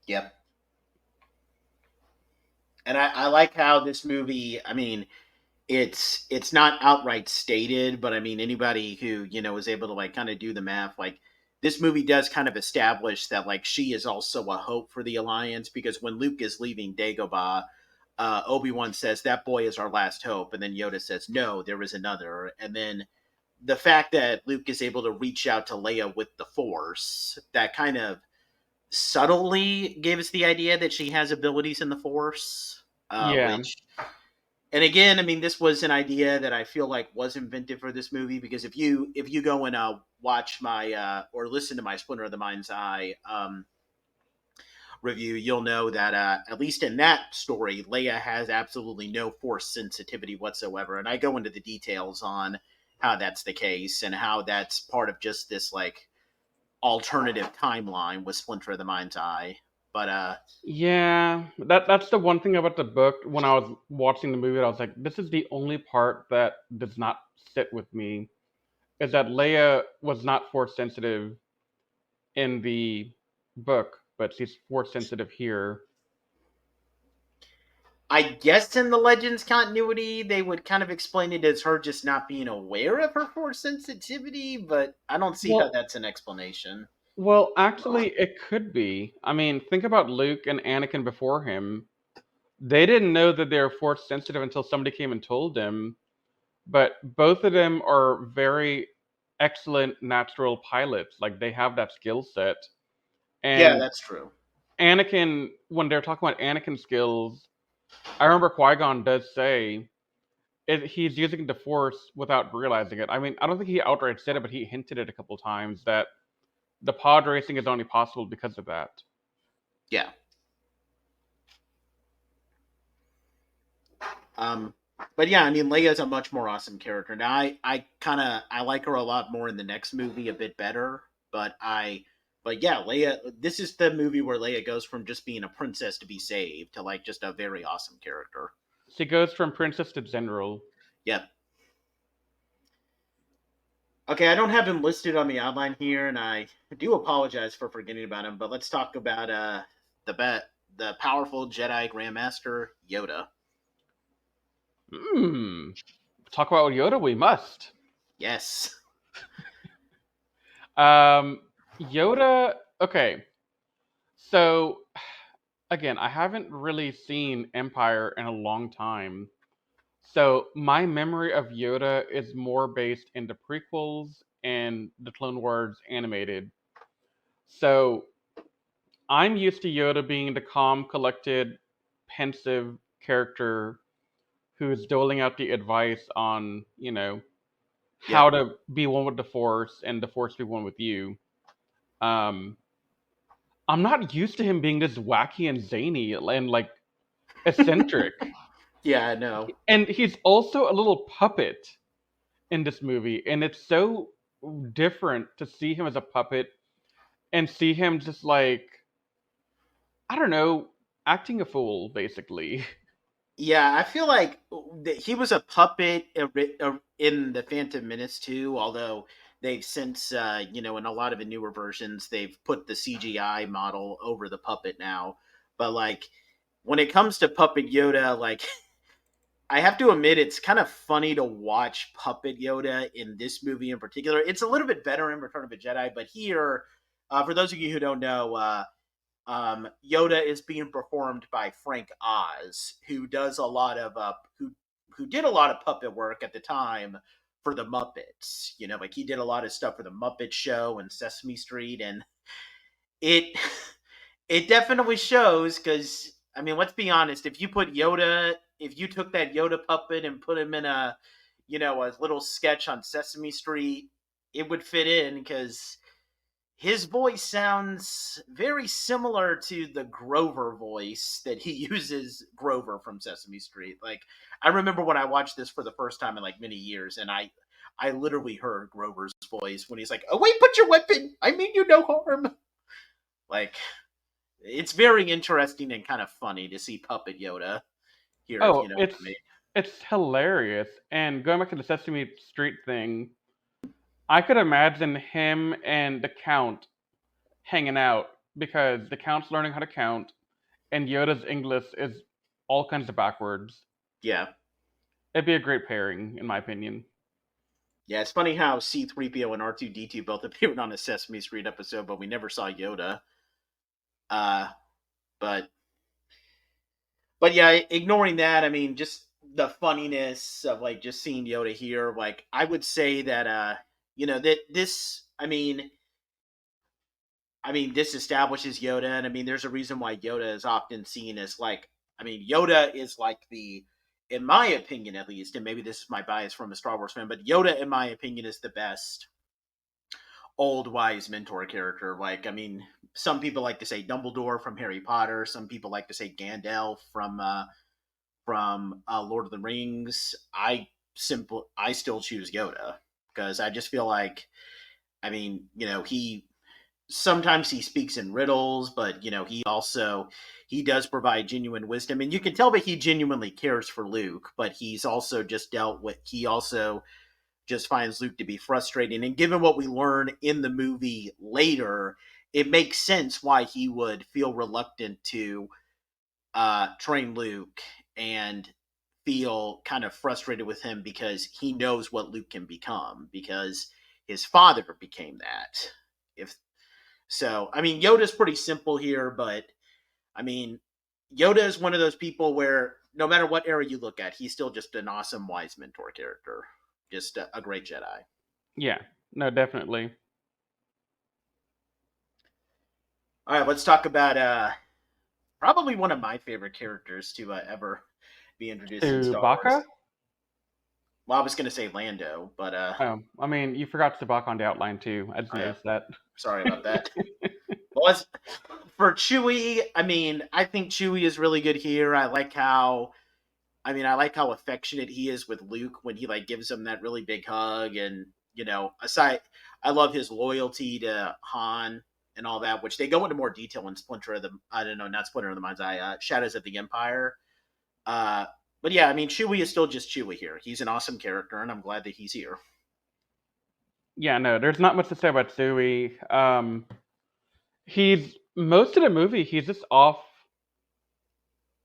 Yep. And I like how this movie, it's not outright stated, but anybody who, is able to like kind of do the math, like this movie does kind of establish that like she is also a hope for the Alliance, because when Luke is leaving Dagobah, Obi-Wan says that boy is our last hope, and then Yoda says no, there is another. And then the fact that Luke is able to reach out to Leia with the Force, that kind of subtly gives the idea that she has abilities in the Force. And again, this was an idea that I feel like was invented for this movie, because if you go and watch my or listen to my Splinter of the Mind's Eye review, you'll know that at least in that story, Leia has absolutely no Force sensitivity whatsoever, and I go into the details on how that's the case and how that's part of just this like alternative timeline with Splinter of the Mind's Eye. But Yeah, that's the one thing about the book. When I was watching the movie, I was like, this is the only part that does not sit with me. Is that Leia was not force sensitive in the book, but she's force sensitive here. I guess in the Legends continuity, they would kind of explain it as her just not being aware of her force sensitivity, but I don't see how Well, that's an explanation. well, actually, it could be. I mean, think about Luke and Anakin before him. They didn't know that they were force sensitive until somebody came and told them. But both of them are very excellent natural pilots. Like they have that skill set. Yeah, And that's true. Anakin, when they're talking about Anakin skills, I remember Qui-Gon does say he's using the Force without realizing it. I mean, I don't think he outright said it, but he hinted it a couple times that the pod racing is only possible because of that. Yeah. But yeah, I mean, Leia's a much more awesome character. Now, I like her a lot more in the next movie, a bit better. But yeah, Leia. This is the movie where Leia goes from just being a princess to be saved to like just a very awesome character. She goes from princess to general. Yep. Okay, I don't have him listed on the outline here, and I do apologize for forgetting about him. But let's talk about the powerful Jedi Grandmaster Yoda. Talk about Yoda, we must. Yes. Yoda. Okay, so again, I haven't really seen Empire in a long time. So my memory of Yoda is more based in the prequels and the Clone Wars animated. So I'm used to Yoda being the calm, collected, pensive character who's doling out the advice on, how Yep. to be one with the Force and the Force be one with you. Um, I'm not used to him being this wacky and zany and like eccentric. Yeah, I know. And he's also a little puppet in this movie, and it's so different to see him as a puppet and see him just like, I don't know, acting a fool basically. Yeah, I feel like he was a puppet in the Phantom Menace too. Although they've since, in a lot of the newer versions, they've put the CGI model over the puppet now. But like, when it comes to Puppet Yoda, like, I have to admit, it's kind of funny to watch Puppet Yoda in this movie in particular. It's a little bit better in Return of the Jedi, but here, for those of you who don't know, Yoda is being performed by Frank Oz, who does a lot of who did a lot of puppet work at the time for the Muppets. Like he did a lot of stuff for the Muppet Show and Sesame Street, and it it definitely shows because I mean, let's be honest. If you took that Yoda puppet and put him in a little sketch on Sesame Street, it would fit in because his voice sounds very similar to the Grover voice that he uses, Grover from Sesame Street. Like I remember when I watched this for the first time in like many years, and I literally heard Grover's voice when he's like, "Oh wait, put your weapon. I mean you no harm." Like it's very interesting and kind of funny to see Puppet Yoda here, if Oh, you know what it's I mean. it's hilarious. And going back to the Sesame Street thing, I could imagine him and the Count hanging out because the Count's learning how to count, and Yoda's English is all kinds of backwards. Yeah. It'd be a great pairing, in my opinion. Yeah, it's funny how C3PO and R2D2 both appeared on a Sesame Street episode, but we never saw Yoda. Uh, but yeah, ignoring that, I mean, just the funniness of like just seeing Yoda here. Like, I would say that that this, this establishes Yoda, and I mean, there's a reason why Yoda is often seen as like, Yoda is like in my opinion at least, and maybe this is my bias from a Star Wars fan, but Yoda, in my opinion, is the best old wise mentor character. Like, some people like to say Dumbledore from Harry Potter. Some people like to say Gandalf from Lord of the Rings. I still choose Yoda. because I just feel like, I mean, he sometimes he speaks in riddles, but he does provide genuine wisdom, and you can tell that he genuinely cares for Luke, but he also just finds Luke to be frustrating. And given what we learn in the movie later, it makes sense why he would feel reluctant to train Luke and feel kind of frustrated with him, because he knows what Luke can become, because his father became that. If so, I mean, Yoda's pretty simple here, but I mean, Yoda is one of those people where no matter what era you look at, he's still just an awesome wise mentor character, just a great Jedi. Yeah, no, definitely. All right, let's talk about probably one of my favorite characters to ever be introduced in Star Wars. Chewbacca? Well, I was going to say Lando, but Oh, I mean, you forgot Chewbacca on the outline too. I just noticed that. sorry about that. Well, for Chewie, I mean, I think Chewie is really good here. I like how affectionate he is with Luke when he like gives him that really big hug, and I love his loyalty to Han and all that, which they go into more detail in not Splinter of the Mind's Eye, Shadows of the Empire. But yeah, I mean, Chewie is still just Chewie here. He's an awesome character, and I'm glad that he's here. Yeah, no, there's not much to say about Chewie. He's most of the movie. He's just off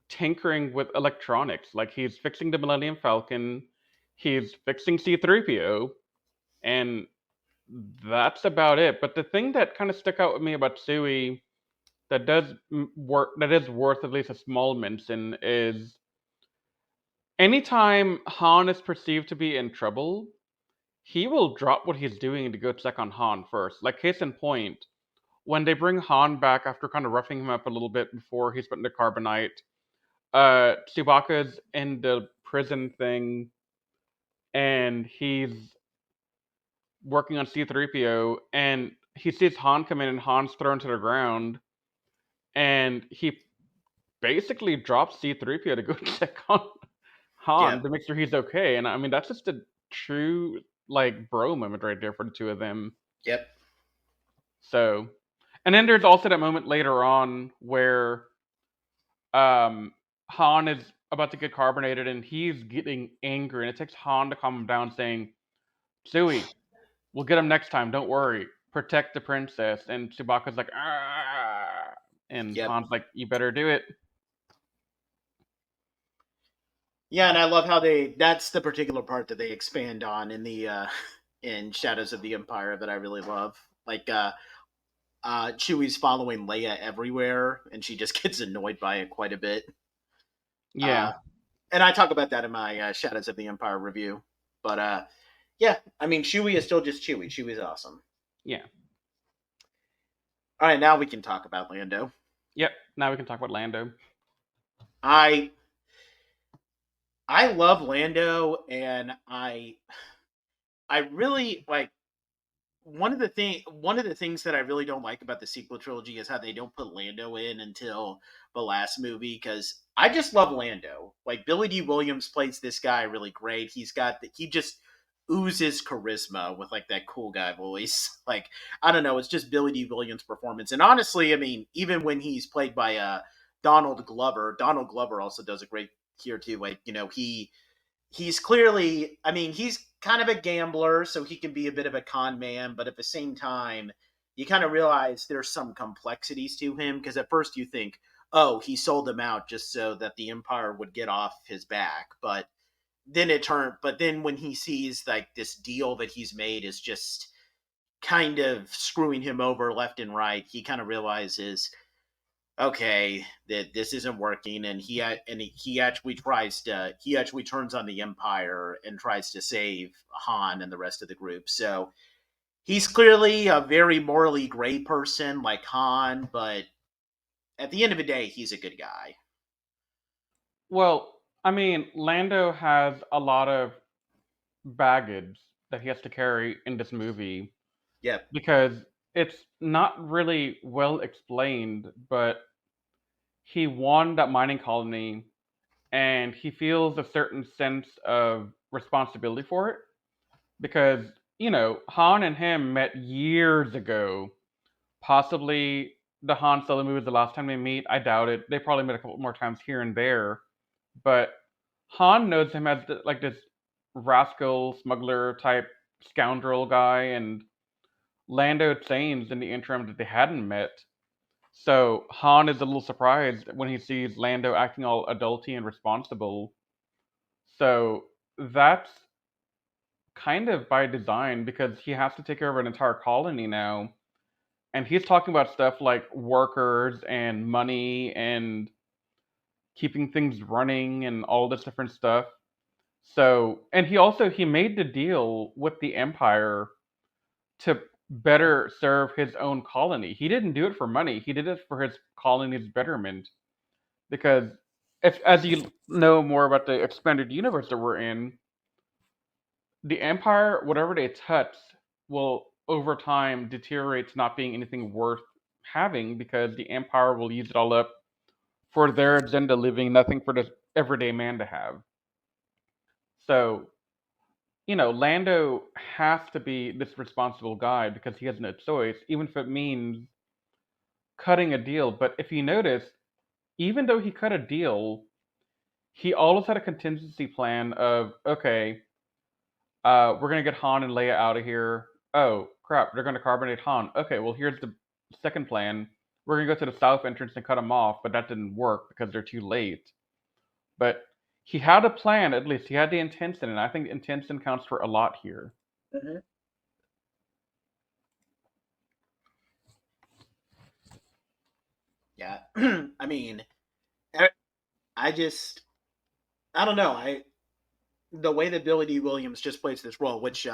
tinkering with electronics. Like he's fixing the Millennium Falcon, he's fixing C-3PO, and that's about it. But the thing that kind of stuck out with me about Chewie that is worth at least a small mention is anytime Han is perceived to be in trouble, he will drop what he's doing to go check on Han first. Like case in point, when they bring Han back after kind of roughing him up a little bit before he's put into carbonite, Chewbacca's in the prison thing, and he's working on C-3PO, and he sees Han come in, and Han's thrown to the ground, and he basically drops C-3PO to go check on Han to make sure he's okay. And I mean, that's just a true like bro moment right there for the two of them. Yep. So, and then there's also that moment later on where Han is about to get carbonated and he's getting angry, and it takes Han to calm him down, saying, "Chewie, we'll get him next time. Don't worry. Protect the princess." And Chewbacca's like, "Ah," and Han's like, "You better do it." Yeah, and I love how that's the particular part that they expand on in the in Shadows of the Empire that I really love. Like Chewie's following Leia everywhere, and she just gets annoyed by it quite a bit. Yeah. And I talk about that in my Shadows of the Empire review. But yeah, I mean, Chewie is still just Chewie. Chewie's awesome. Yeah. All right, now we can talk about Lando. Yep, now we can talk about Lando. I love Lando, and I really like one of the things that I really don't like about the sequel trilogy is how they don't put Lando in until the last movie, because I just love Lando. Like Billy D. Williams plays this guy really great. He just oozes charisma with like that cool guy voice. Like I don't know, it's just Billy D. Williams' performance. And honestly, I mean, even when he's played by Donald Glover also does a great here too. Like he's clearly, I mean, he's kind of a gambler, so he can be a bit of a con man, but at the same time, you kind of realize there's some complexities to him, because at first you think, oh, he sold them out just so that the Empire would get off his back, but then when he sees like this deal that he's made is just kind of screwing him over left and right, he kind of realizes, okay, that this isn't working, and he actually turns on the Empire and tries to save Han and the rest of the group. So he's clearly a very morally gray person like Han, but at the end of the day, he's a good guy. Well, I mean, Lando has a lot of baggage that he has to carry in this movie. Yeah. Because it's not really well explained, but he won that mining colony and he feels a certain sense of responsibility for it, because Han and him met years ago. Possibly the Han Solo movie was the last time they meet. I doubt it. They probably met a couple more times here and there. But Han knows him as like this rascal, smuggler type scoundrel guy, and Lando claims in the interim that they hadn't met. So Han is a little surprised when he sees Lando acting all adulty and responsible. So that's kind of by design because he has to take care of an entire colony now. And he's talking about stuff like workers and money and keeping things running and all this different stuff. So, and he made the deal with the Empire to better serve his own colony. He didn't do it for money. He did it for his colony's betterment. Because if, as you know more about the expanded universe that we're in, the Empire, whatever they touch, will over time deteriorate to not being anything worth having because the Empire will use it all up for their agenda, leaving nothing for the everyday man to have. So, Lando has to be this responsible guy because he has no choice, even if it means cutting a deal. But if you notice, even though he cut a deal, he always had a contingency plan of, okay, we're gonna get Han and Leia out of here. Oh crap, they're gonna carbonate Han. Okay, well here's the second plan. We're gonna go to the south entrance and cut them off, but that didn't work because they're too late. But he had a plan, at least he had the intention, and I think intention counts for a lot here. Mm-hmm. Yeah, I mean, I don't know. The way that Billy D. Williams just plays this role, which,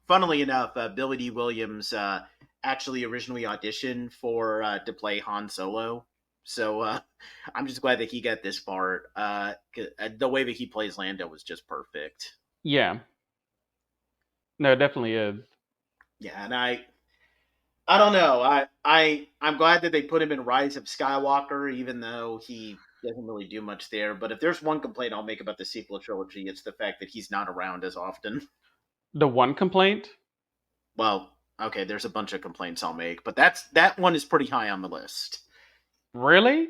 funnily enough, Billy D. Williams actually originally auditioned for to play Han Solo. So I'm just glad that he got this part. The way that he plays Lando was just perfect. Yeah. No, it definitely is. Yeah, and I don't know. I'm glad that they put him in Rise of Skywalker, even though he doesn't really do much there. But if there's one complaint I'll make about the sequel trilogy, it's the fact that he's not around as often. The one complaint? Well, okay, there's a bunch of complaints I'll make, but that one is pretty high on the list. Really?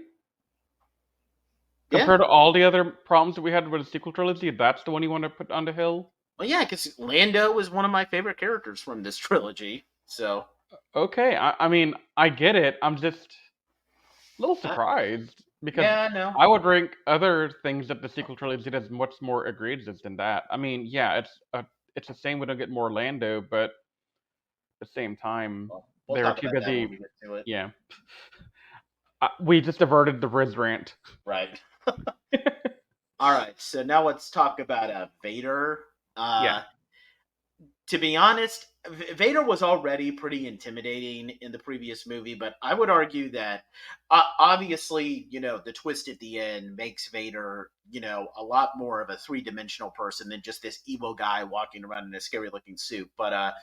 Yeah. Compared to all the other problems that we had with the sequel trilogy, that's the one you want to put on the hill? Well, yeah, because Lando is one of my favorite characters from this trilogy, so... Okay, I mean, I get it. I'm just a little surprised because no. I would rank other things that the sequel trilogy does much more egregious than that. I mean, yeah, it's a shame we don't get more Lando, but at the same time, we'll they were talk too about that busy. when we get to it. Yeah, we just diverted the Riz rant. Right. All right, so now let's talk about Vader. Yeah. To be honest, Vader was already pretty intimidating in the previous movie, but I would argue that obviously, the twist at the end makes Vader, a lot more of a three-dimensional person than just this evil guy walking around in a scary-looking suit. But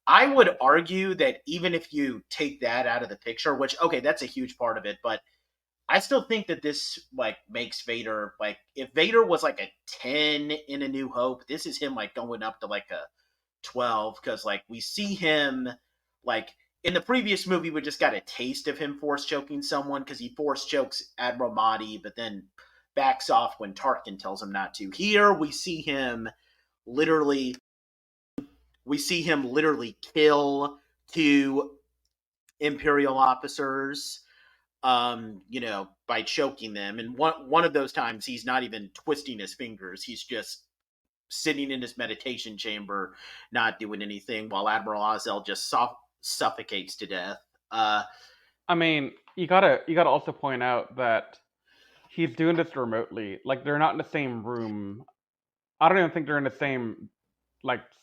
I would argue that even if you take that out of the picture, which, okay, that's a huge part of it, but I still think that this makes Vader if Vader was a 10 in A New Hope, this is him going up to a 12 because we see him in the previous movie we just got a taste of him force choking someone because he force chokes Admiral Mahdi but then backs off when Tarkin tells him not to. Here we see him literally kill 2 Imperial officers by choking them, and one of those times he's not even twisting his fingers, he's just sitting in his meditation chamber not doing anything while Admiral Ozzel just suffocates to death. I mean, you gotta also point out that he's doing this remotely. They're not in the same room. I don't even think they're in the same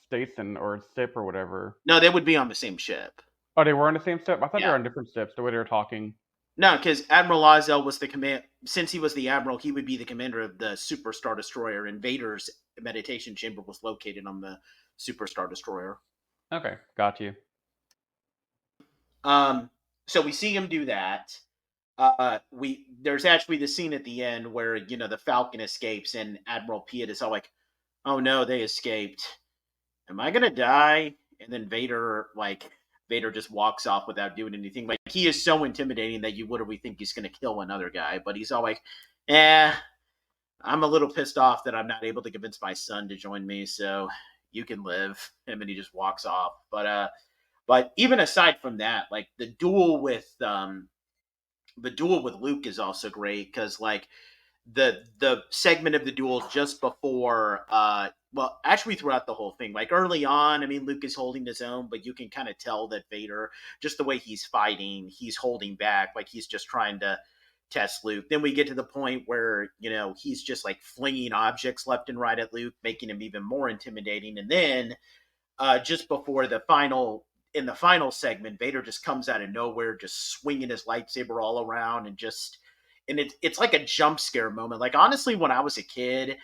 station or ship or whatever. No, they would be on the same ship. Oh, they were on the same ship? I thought Yeah. they were on different ships the way they were talking. No, because Admiral Ozzel was the command. Since he was the admiral, he would be the commander of the Super Star Destroyer, and Vader's meditation chamber was located on the Super Star Destroyer. Okay, got you. So we see him do that. There's actually the scene at the end where the Falcon escapes, and Admiral Piet is all like, "Oh no, they escaped." am I gonna die? And then Vader just walks off without doing anything. Like, he is so intimidating that you literally think he's gonna kill another guy, but he's all like, I'm a little pissed off that I'm not able to convince my son to join me, so you can live. And then he just walks off. But even aside from that, like the duel with Luke is also great, because like the segment of the duel just before well, actually throughout the whole thing, like early on, I mean, Luke is holding his own, but you can kind of tell that Vader, just the way he's fighting, he's holding back, like he's just trying to test Luke. Then we get to the point where, he's just like flinging objects left and right at Luke, making him even more intimidating. And then just before in the final segment, Vader just comes out of nowhere, just swinging his lightsaber all around, and it's like a jump scare moment. Like, honestly, when I was a kid,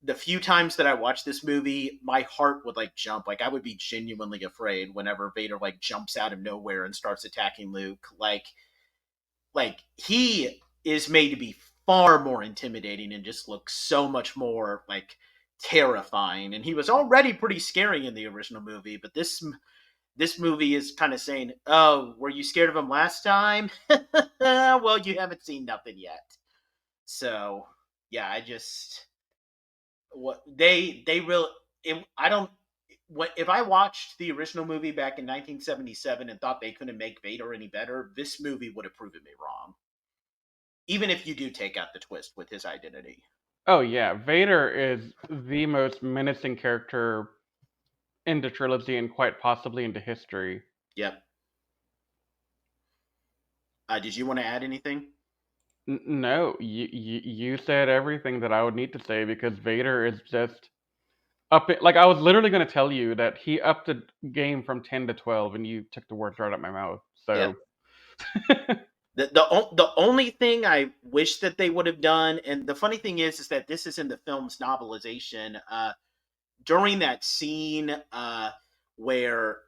the few times that I watched this movie, my heart would like jump. Like, I would be genuinely afraid whenever Vader like jumps out of nowhere and starts attacking Luke. Like he is made to be far more intimidating and just looks so much more like terrifying. And he was already pretty scary in the original movie, but this movie is kind of saying, "Oh, were you scared of him last time? Well, you haven't seen nothing yet." So, yeah, I just what they really I don't if I watched the original movie back in 1977 and thought they couldn't make Vader any better, this movie would have proven me wrong. Even if you do take out the twist with his identity. Oh yeah, Vader is the most menacing character in the trilogy and quite possibly into history. Yep. Did you want to add anything? No, you said everything that I would need to say, because Vader is just up it. Like, I was literally going to tell you that he upped the game from 10 to 12, and you took the words right out of my mouth. So, Yep. The only thing I wish that they would have done, and the funny thing is that this is in the film's novelization. During that scene where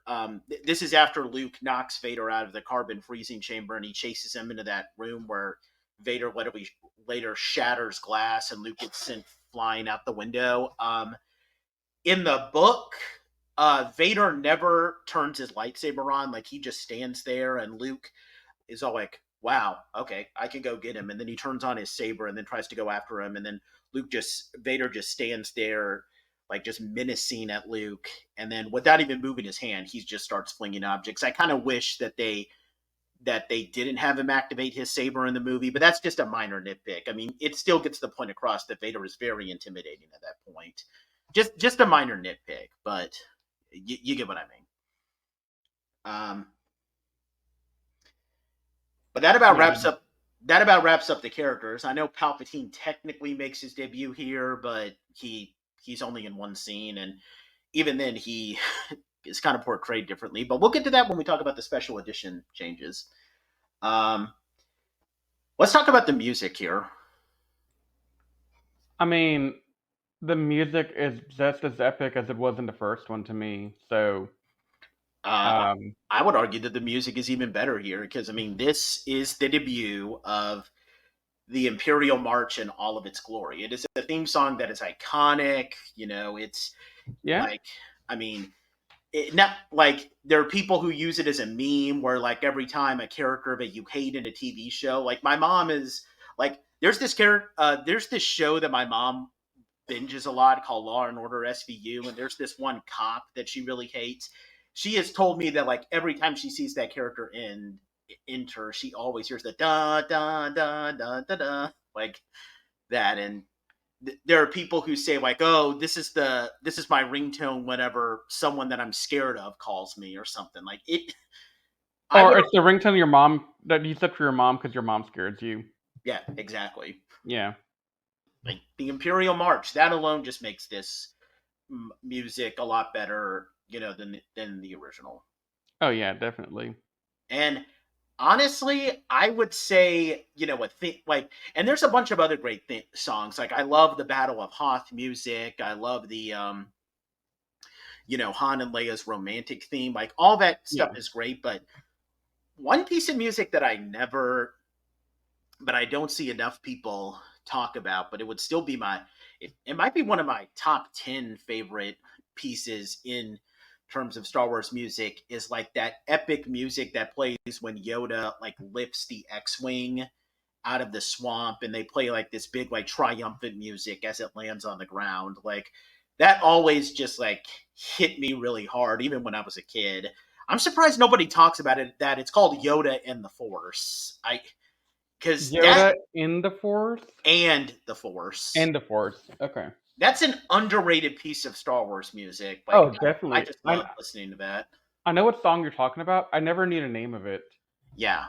this is after Luke knocks Vader out of the carbon freezing chamber, and he chases him into that room where Vader later shatters glass and Luke gets sent flying out the window. In the book, Vader never turns his lightsaber on. Like, he just stands there, and Luke is all like, "Wow, okay, I can go get him." And then he turns on his saber and then tries to go after him. And then Vader just stands there, like, just menacing at Luke. And then without even moving his hand, he just starts flinging objects. I kind of wish that they didn't have him activate his saber in the movie, but that's just a minor nitpick. I mean, it still gets the point across that Vader is very intimidating at that point. Just a minor nitpick, but you get what I mean. But that about wraps up the characters. I know Palpatine technically makes his debut here, but he's only in one scene, and even then he is kind of portrayed differently. But we'll get to that when we talk about the special edition changes. Let's talk about the music here. I mean, the music is just as epic as it was in the first one to me. So, I would argue that the music is even better here, because, I mean, this is the debut of the Imperial March in all of its glory. It is a theme song that is iconic. It's like, I mean, not like there are people who use it as a meme, where like every time a character that you hate in a TV show, like my mom is like, there's this show that my mom binges a lot called Law and Order SVU, and there's this one cop that she really hates. She has told me that like every time she sees that character enter, she always hears the da da da da da da, like that. And there are people who say like, "Oh, this is my ringtone whenever someone that I'm scared of calls me," or something like it. Or it's the ringtone your mom that you set for your mom because your mom scares you. Yeah, exactly. Yeah. Like the Imperial March, that alone just makes this music a lot better, than the original. Oh yeah, definitely. And honestly, I would say, and there's a bunch of other great songs. Like, I love the Battle of Hoth music. I love the, Han and Leia's romantic theme. Like, all that stuff is great. But one piece of music that I don't see enough people talk about, but it would still be it might be one of my top 10 favorite pieces in terms of Star Wars music is like that epic music that plays when Yoda like lifts the X-Wing out of the swamp, and they play like this big like triumphant music as it lands on the ground. Like that always just like hit me really hard, even when I was a kid. I'm surprised nobody talks about it, that it's called Yoda and the Force. Because Yoda in the Force? And the Force. And the Force. Okay. That's an underrated piece of Star Wars music. Like, oh, definitely. I just love listening to that. I know what song you're talking about. I never knew the name of it. Yeah.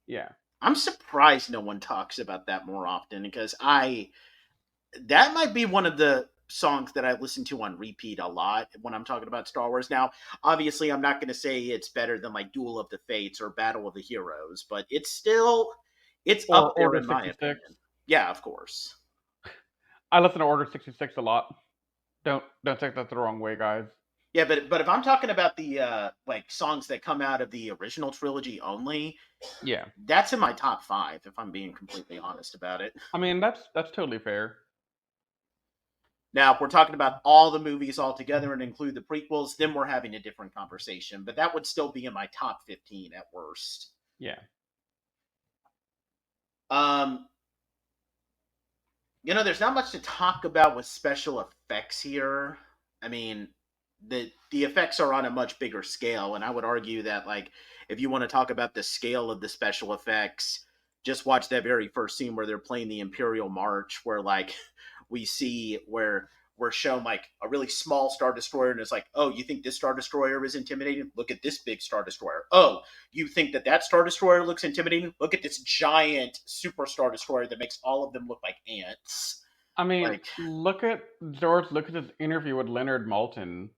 Yeah. I'm surprised no one talks about that more often, because that might be one of the songs that I listen to on repeat a lot when I'm talking about Star Wars. Now, obviously, I'm not going to say it's better than like Duel of the Fates or Battle of the Heroes, but it's up there in my opinion. Yeah, of course. I listen to Order 66 a lot. Don't take that the wrong way, guys. Yeah, but if I'm talking about the like songs that come out of the original trilogy only, yeah, that's in my top 5. If I'm being completely honest about it. I mean, that's totally fair. Now, if we're talking about all the movies all together and include the prequels, then we're having a different conversation. But that would still be in my top 15 at worst. Yeah. There's not much to talk about with special effects here. I mean, the effects are on a much bigger scale, and I would argue that, like, if you want to talk about the scale of the special effects, just watch that very first scene where they're playing the Imperial March, where, like, we see where we're shown, like, a really small Star Destroyer, and it's like, oh, you think this Star Destroyer is intimidating? Look at this big Star Destroyer. Oh, you think that Star Destroyer looks intimidating? Look at this giant Super Star Destroyer that makes all of them look like ants. I mean, look at his interview with Leonard Maltin.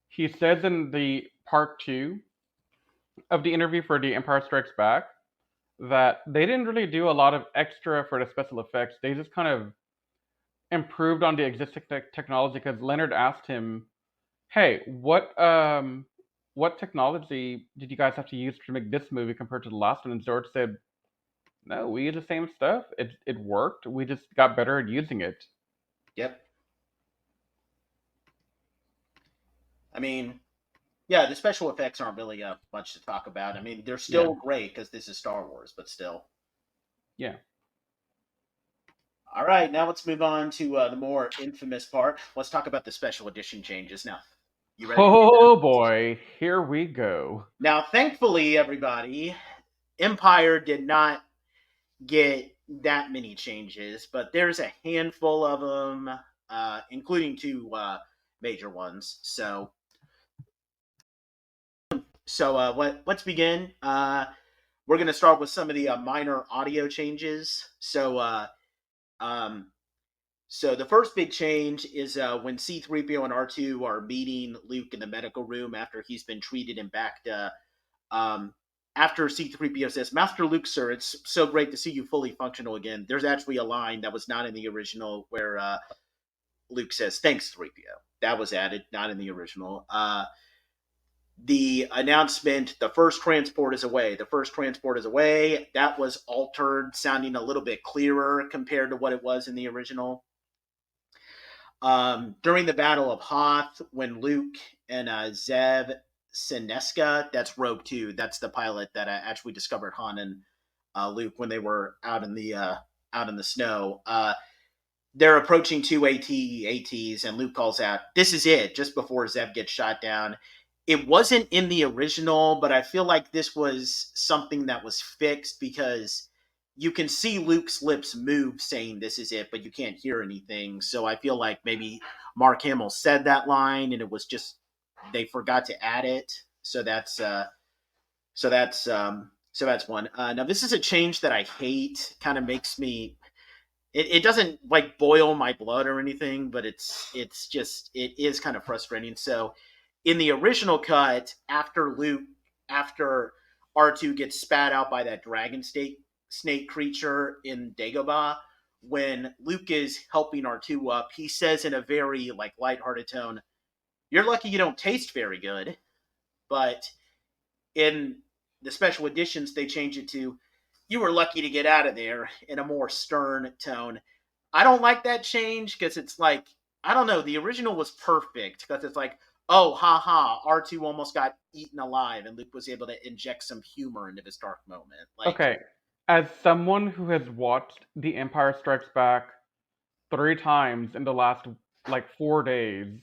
He says in the part 2 of the interview for The Empire Strikes Back that they didn't really do a lot of extra for the special effects. They just kind of improved on the existing technology, because Leonard asked him, hey, what technology did you guys have to use to make this movie compared to the last one? And George said, no, we used the same stuff. It worked. We just got better at using it. Yep. I mean, yeah, the special effects aren't really much to talk about. I mean, they're still great because this is Star Wars, but still. Yeah. All right, now let's move on to the more infamous part. Let's talk about the special edition changes now. You ready? Oh boy, here we go. Now, thankfully, everybody, Empire did not get that many changes, but there's a handful of them, including 2 major ones. So let's begin. We're going to start with some of the minor audio changes. So the first big change is when C-3PO and R2 are meeting Luke in the medical room after he's been treated in Bacta. After C-3PO says, Master Luke, sir, it's so great to see you fully functional again. There's actually a line that was not in the original where Luke says, thanks, 3PO. That was added, not in the original. The announcement, the first transport is away. The first transport is away. That was altered, sounding a little bit clearer compared to what it was in the original. During the Battle of Hoth, when Luke and Zev Seneska, that's Rogue 2. That's the pilot that actually discovered Han and Luke when they were out in the snow. They're approaching 2 ATs, and Luke calls out, "This is it," just before Zev gets shot down. It wasn't in the original, but I feel like this was something that was fixed, because you can see Luke's lips move saying this is it, but you can't hear anything. So I feel like maybe Mark Hamill said that line and it was just, they forgot to add it. So that's one. Now this is a change that I hate. Kind of makes me, it doesn't like boil my blood or anything, but it is kind of frustrating. So in the original cut, after R2 gets spat out by that dragon snake creature in Dagobah, when Luke is helping R2 up, he says in a very like lighthearted tone, "You're lucky you don't taste very good." But in the special editions, they change it to, "You were lucky to get out of there," in a more stern tone. I don't like that change, because it's like, I don't know. The original was perfect because it's like, oh, haha, R2 almost got eaten alive, and Luke was able to inject some humor into this dark moment. Like, Okay, as someone who has watched The Empire Strikes Back 3 times in the last like 4 days,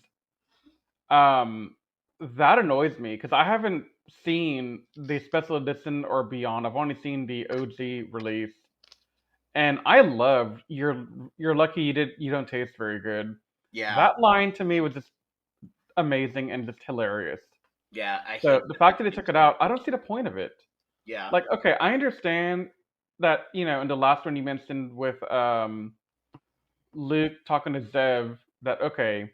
um, that annoys me because I haven't seen the special edition or beyond. I've only seen the OG release, and I loved "You're lucky you don't taste very good." yeah, That line to me was just amazing and just hilarious. yeah, I So hate the that they fact that they took changed it that. out, I don't see the point of it. Yeah, Like, okay, I understand that, in the last one you mentioned with Luke talking to Zev that okay,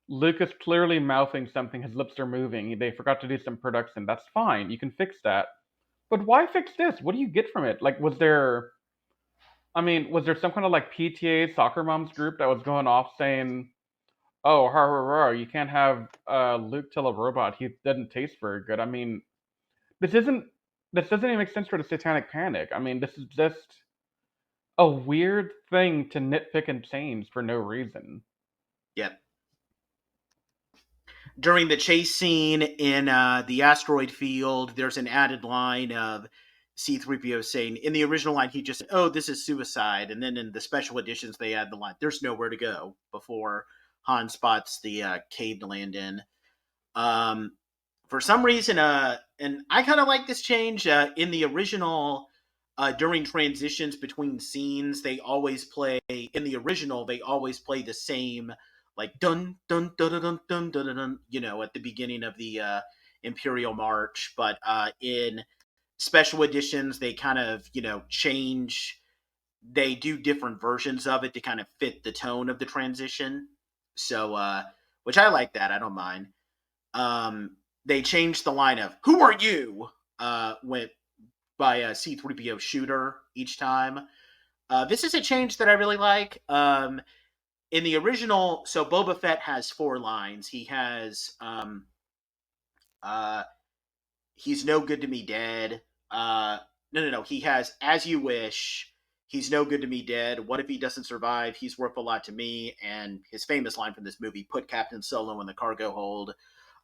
Luke is clearly mouthing something, his lips are moving, they forgot to do some production. That's fine, you can fix that. But why fix this? What do you get from it? Like, was there some kind of like PTA soccer moms group that was going off saying, "Oh, ha, ha, ha, you can't have Luke tell a robot he doesn't taste very good"? I mean, this isn't this doesn't even make sense for the Satanic Panic. I mean, this is just a weird thing to nitpick and change for no reason. yep. During the chase scene in the asteroid field, there's an added line of C-3PO saying, in the original line, he just said, oh, this is suicide. And then in the special editions, they add the line, there's nowhere to go, before Han spots the cave to land in. For some reason, and I kind of like this change, in the original, during transitions between scenes, they always play, in the original, they always play the same, like dun dun dun dun dun dun dun, dun, at the beginning of the Imperial March. But in special editions, they kind of change. They do different versions of it to kind of fit the tone of the transition. So, which I like that. I don't mind. They changed the line of "Who are you?" Went by a C-3PO shooter each time. This is a change that I really like. In the original, so Boba Fett has 4 lines. He has uh, "He's no good to me dead." No. He has "As you wish." He's no good to me dead. What if he doesn't survive? He's worth a lot to me. And his famous line from this movie: "Put Captain Solo in the cargo hold."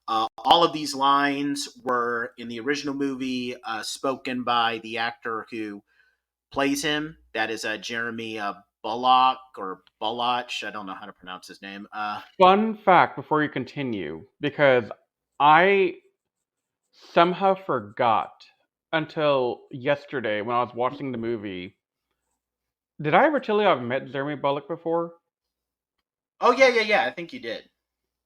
All of these lines were in the original movie spoken by the actor who plays him. That is Jeremy Bullock or Bullock. I don't know how to pronounce his name. Fun fact before you continue, because I somehow forgot until yesterday when I was watching the movie. Did I ever tell you I've met Jeremy Bullock before? Oh yeah. I think you did.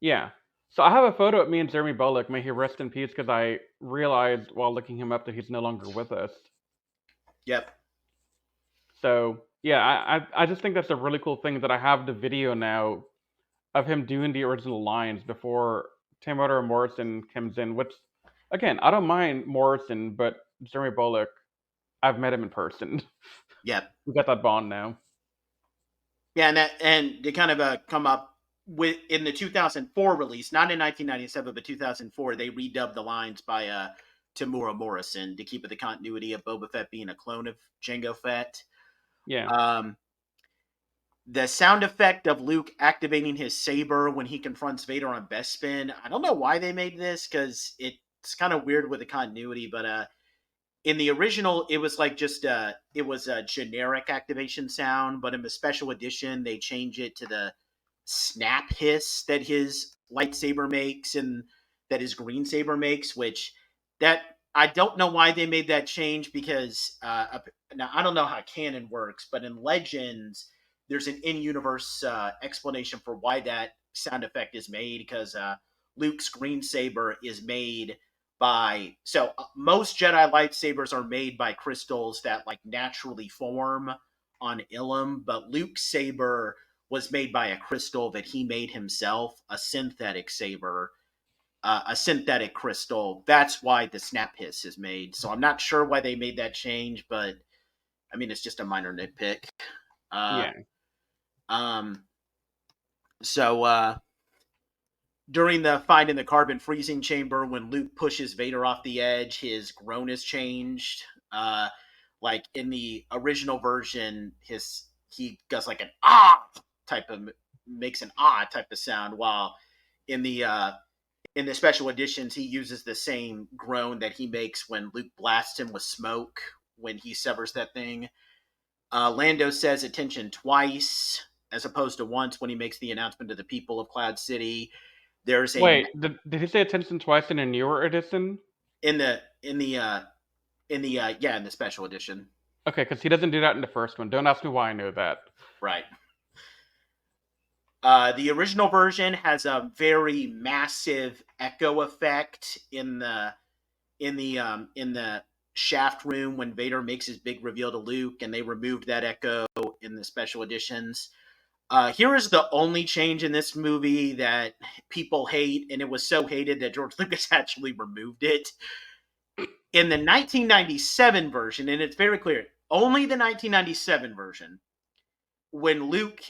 Yeah. So I have a photo of me and Jeremy Bullock. May he rest in peace, because I realized while looking him up that he's no longer with us. Yep. So yeah, I just think that's a really cool thing that I have the video now of him doing the original lines before Tamara Morrison comes in. Which, again, I don't mind Morrison, but Jeremy Bullock, I've met him in person. Yep. We got that bond now. Yeah, and they kind of come up with in the 2004 release, not in 1997, but 2004. They redubbed the lines by Tamura Morrison to keep with the continuity of Boba Fett being a clone of Jango Fett. Yeah. The sound effect of Luke activating his saber when he confronts Vader on Bespin. I don't know why they made this, because it's kind of weird with the continuity, but in the original, it was like just it was a generic activation sound, but in the special edition, they change it to the snap hiss that his lightsaber makes and that his green saber makes. Which that I don't know why they made that change, because now I don't know how canon works, but in Legends, there's an in-universe explanation for why that sound effect is made, because Luke's green saber is made by most Jedi lightsabers are made by crystals that like naturally form on Ilum, but Luke's saber was made by a crystal that he made himself, a synthetic saber, a synthetic crystal. That's why the snap hiss is made. So I'm not sure why they made that change, but I mean it's just a minor nitpick. Yeah. So during the fight in the carbon freezing chamber, when Luke pushes Vader off the edge, his groan is changed. Like in the original version, he does like an ah type of makes an ah type of sound, while in the special editions he uses the same groan that he makes when Luke blasts him with smoke when he severs that thing. Lando says attention twice as opposed to once when he makes the announcement to the people of Cloud City. There's a Wait, did he say attention twice in a newer edition? in the special edition. Okay, because he doesn't do that in the first one. Don't ask me why I know that. Right. The original version has a very massive echo effect in the shaft room when Vader makes his big reveal to Luke, and they removed that echo in the special editions. Here is the only change in this movie that people hate, and it was so hated that George Lucas actually removed it. In the 1997 version, and it's very clear, only the 1997 version, when Luke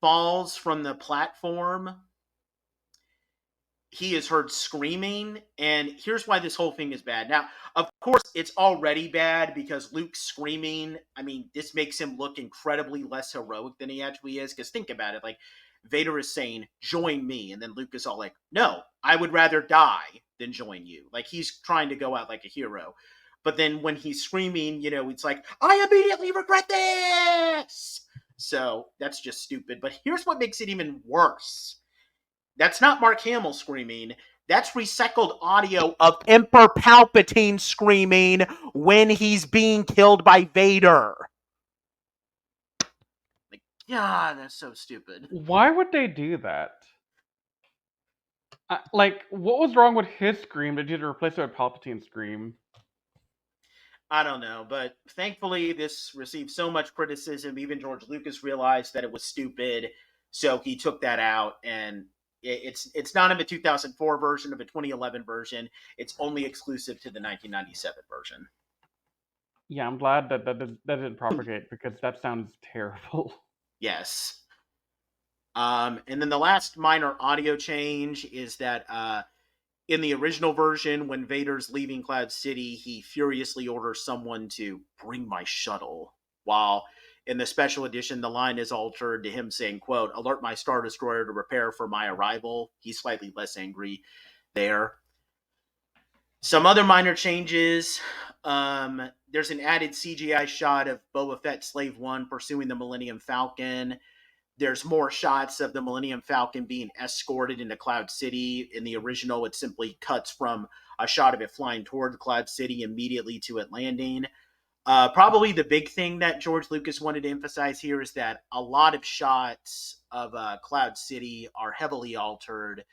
falls from the platform, he is heard screaming, and here's why this whole thing is bad. Now, of course, it's already bad because Luke's screaming, I mean, this makes him look incredibly less heroic than he actually is, because think about it, like, Vader is saying, join me, and then Luke is all like, no, I would rather die than join you. Like, he's trying to go out like a hero. But then when he's screaming, you know, it's like, I immediately regret this! So, that's just stupid. But here's what makes it even worse. That's not Mark Hamill screaming. That's recycled audio of Emperor Palpatine screaming when he's being killed by Vader. Like, yeah, that's so stupid. Why would they do that? Like, what was wrong with his scream that you had to replace it with Palpatine's scream? I don't know, but thankfully this received so much criticism. Even George Lucas realized that it was stupid, so he took that out, and it's not in the 2004 version of the 2011 version. It's only exclusive to the 1997 version. Yeah, I'm glad that didn't propagate because that sounds terrible. Yes. And then the last minor audio change is that in the original version, when Vader's leaving Cloud City, he furiously orders someone to bring my shuttle. While in the special edition, the line is altered to him saying, quote, alert my Star Destroyer to prepare for my arrival. He's slightly less angry there. Some other minor changes. There's an added CGI shot of Boba Fett Slave 1 pursuing the Millennium Falcon. There's more shots of the Millennium Falcon being escorted into Cloud City. In the original, it simply cuts from a shot of it flying toward Cloud City immediately to it landing. Probably the big thing that George Lucas wanted to emphasize here is that a lot of shots of Cloud City are heavily altered.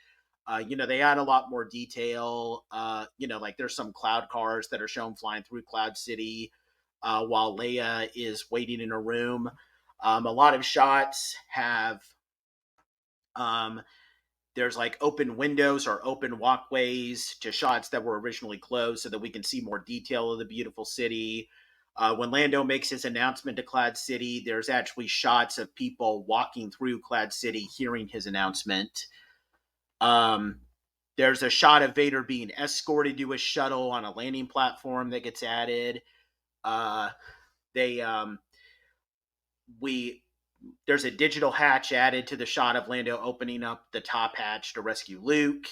They add a lot more detail. Like there's some cloud cars that are shown flying through Cloud City while Leia is waiting in her room. A lot of shots have there's like open windows or open walkways to shots that were originally closed so that we can see more detail of the beautiful city. When Lando makes his announcement to Cloud City, there's actually shots of people walking through Cloud City hearing his announcement. There's a shot of Vader being escorted to a shuttle on a landing platform that gets added. There's a digital hatch added to the shot of Lando opening up the top hatch to rescue Luke.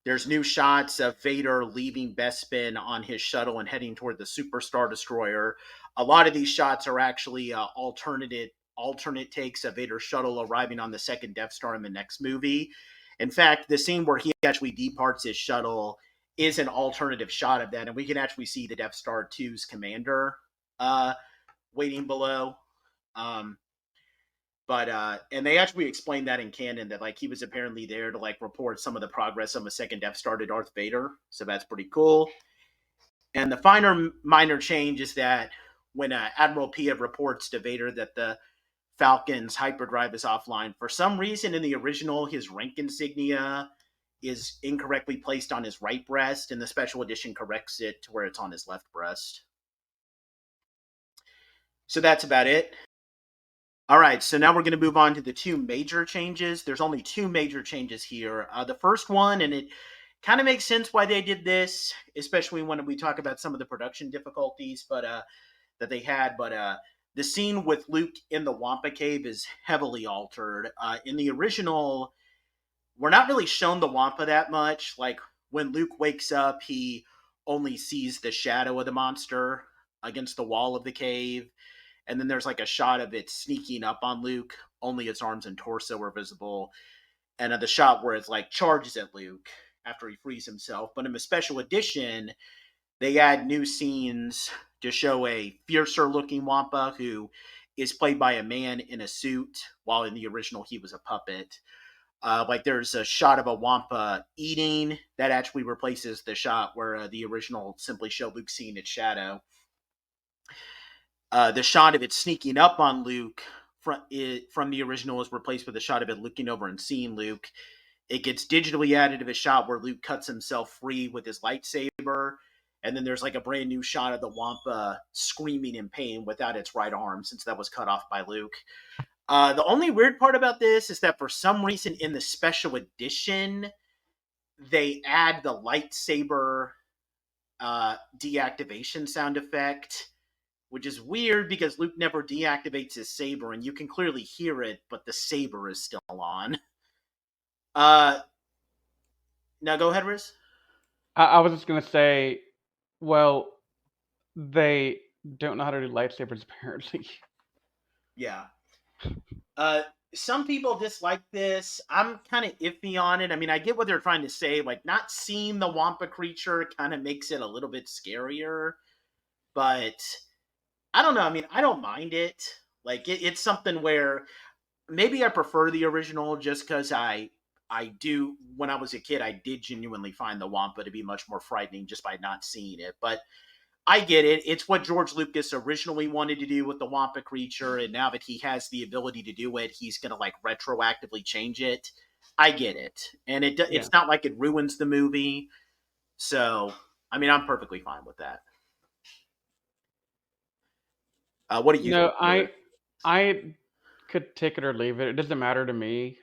There's new shots of Vader leaving Bespin on his shuttle and heading toward the Super Star Destroyer. A lot of these shots are actually alternate takes of Vader's shuttle arriving on the second Death Star in the next movie. In fact, the scene where he actually departs his shuttle is an alternative shot of that, and we can actually see the Death Star 2's commander waiting below. And they actually explained that in canon that like he was apparently there to like report some of the progress of a second Death Star to Darth Vader. So that's pretty cool. And the minor change is that when Admiral Pia reports to Vader that the Falcon's hyperdrive is offline, for some reason in the original, his rank insignia is incorrectly placed on his right breast, and the special edition corrects it to where it's on his left breast. So that's about it. All right, so now we're going to move on to the two major changes. There's only two major changes here. The first one, and it kind of makes sense why they did this, especially when we talk about some of the production difficulties that they had. But the scene with Luke in the Wampa Cave is heavily altered. In the original, we're not really shown the Wampa that much. Like when Luke wakes up, he only sees the shadow of the monster against the wall of the cave. And then there's like a shot of it sneaking up on Luke. Only its arms and torso are visible. And the shot where it's like charges at Luke after he frees himself. But in the special edition, they add new scenes to show a fiercer looking Wampa who is played by a man in a suit, while in the original he was a puppet. Like there's a shot of a Wampa eating that actually replaces the shot where the original simply showed Luke seeing its shadow. The shot of it sneaking up on Luke from the original is replaced with a shot of it looking over and seeing Luke. It gets digitally added to a shot where Luke cuts himself free with his lightsaber. And then there's like a brand new shot of the Wampa screaming in pain without its right arm, since that was cut off by Luke. The only weird part about this is that for some reason in the special edition, they add the lightsaber deactivation sound effect, which is weird because Luke never deactivates his saber, and you can clearly hear it, but the saber is still on. Now go ahead, Riz. I was just gonna say, well, they don't know how to do lightsabers apparently. Yeah. Some people dislike this. I'm kind of iffy on it. I mean, I get what they're trying to say. Like, not seeing the Wampa creature kind of makes it a little bit scarier. But I don't know. I mean, I don't mind it. Like, it's something where maybe I prefer the original just because I do, when I was a kid, I did genuinely find the Wampa to be much more frightening just by not seeing it. But I get it. It's what George Lucas originally wanted to do with the Wampa creature, and now that he has the ability to do it, he's going to like retroactively change it. I get it. And it's not like it ruins the movie. So, I mean, I'm perfectly fine with that. What do you think? I could take it or leave it. It doesn't matter to me.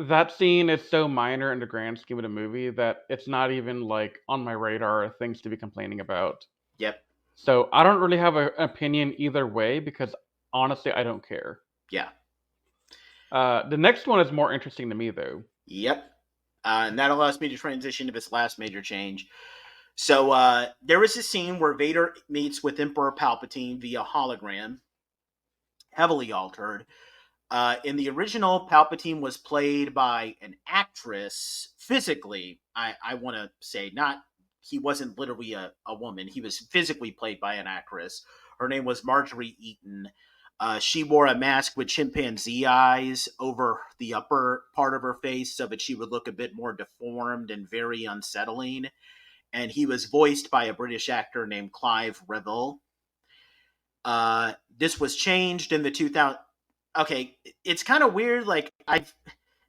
That scene is so minor in the grand scheme of the movie that it's not even like on my radar of things to be complaining about. Yep. So I don't really have an opinion either way because honestly, I don't care. Yeah. The next one is more interesting to me though. Yep. And that allows me to transition to this last major change. So there is a scene where Vader meets with Emperor Palpatine via hologram, heavily altered. In the original, Palpatine was played by an actress physically. I want to say he wasn't literally a woman. He was physically played by an actress. Her name was Marjorie Eaton. She wore a mask with chimpanzee eyes over the upper part of her face so that she would look a bit more deformed and very unsettling. And he was voiced by a British actor named Clive Revill. This was changed in the 2000. Okay, it's kind of weird. Like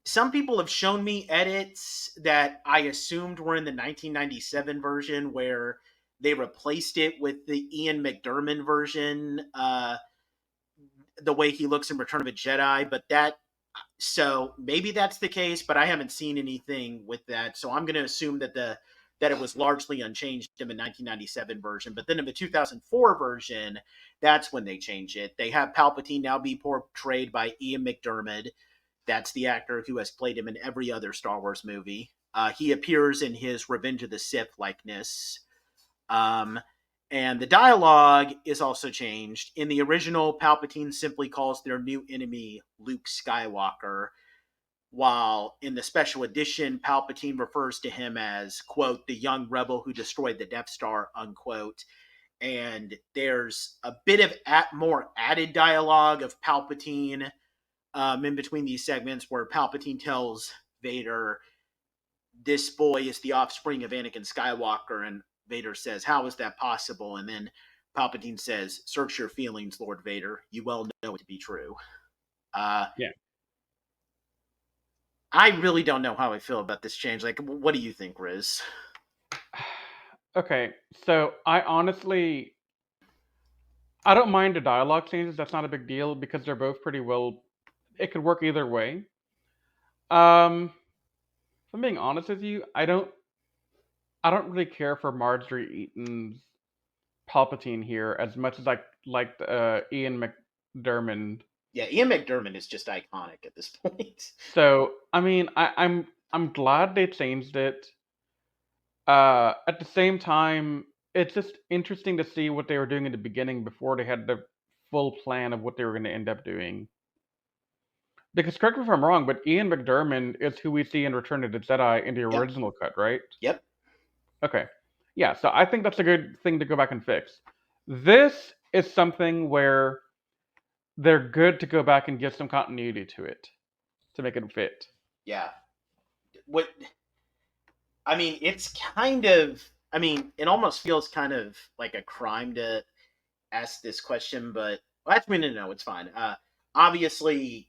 some people have shown me edits that I assumed were in the 1997 version where they replaced it with the Ian McDiarmid version, the way he looks in Return of a Jedi. But so maybe that's the case, but I haven't seen anything with that. So I'm going to assume that that it was largely unchanged in the 1997 version. But then in the 2004 version, that's when they change it. They have Palpatine now be portrayed by Ian McDiarmid. That's the actor who has played him in every other Star Wars movie. He appears in his Revenge of the Sith likeness. And the dialogue is also changed. In the original, Palpatine simply calls their new enemy Luke Skywalker, while in the special edition, Palpatine refers to him as, quote, the young rebel who destroyed the Death Star, unquote. And there's a bit of more added dialogue of Palpatine in between these segments where Palpatine tells Vader, this boy is the offspring of Anakin Skywalker, and Vader says, how is that possible? And then Palpatine says, search your feelings, Lord Vader. You well know it to be true. Yeah. I really don't know how I feel about this change. Like, what do you think, Riz? Okay, so I don't mind the dialogue changes. That's not a big deal because they're both pretty well. It could work either way. If I'm being honest with you, I don't really care for Marjorie Eaton's Palpatine here as much as I liked Ian McDermott. Yeah, Ian McDermott is just iconic at this point. So I mean, I'm glad they changed it. At the same time, it's just interesting to see what they were doing in the beginning before they had the full plan of what they were going to end up doing. Because correct me if I'm wrong, but Ian McDermott is who we see in Return of the Jedi in the Yep. original cut, right? Yep. Okay. Yeah, so I think that's a good thing to go back and fix. This is something where they're good to go back and give some continuity to it to make it fit. Yeah. What I mean, it's kind of it almost feels kind of like a crime to ask this question, but well, actually no, it's fine. Obviously,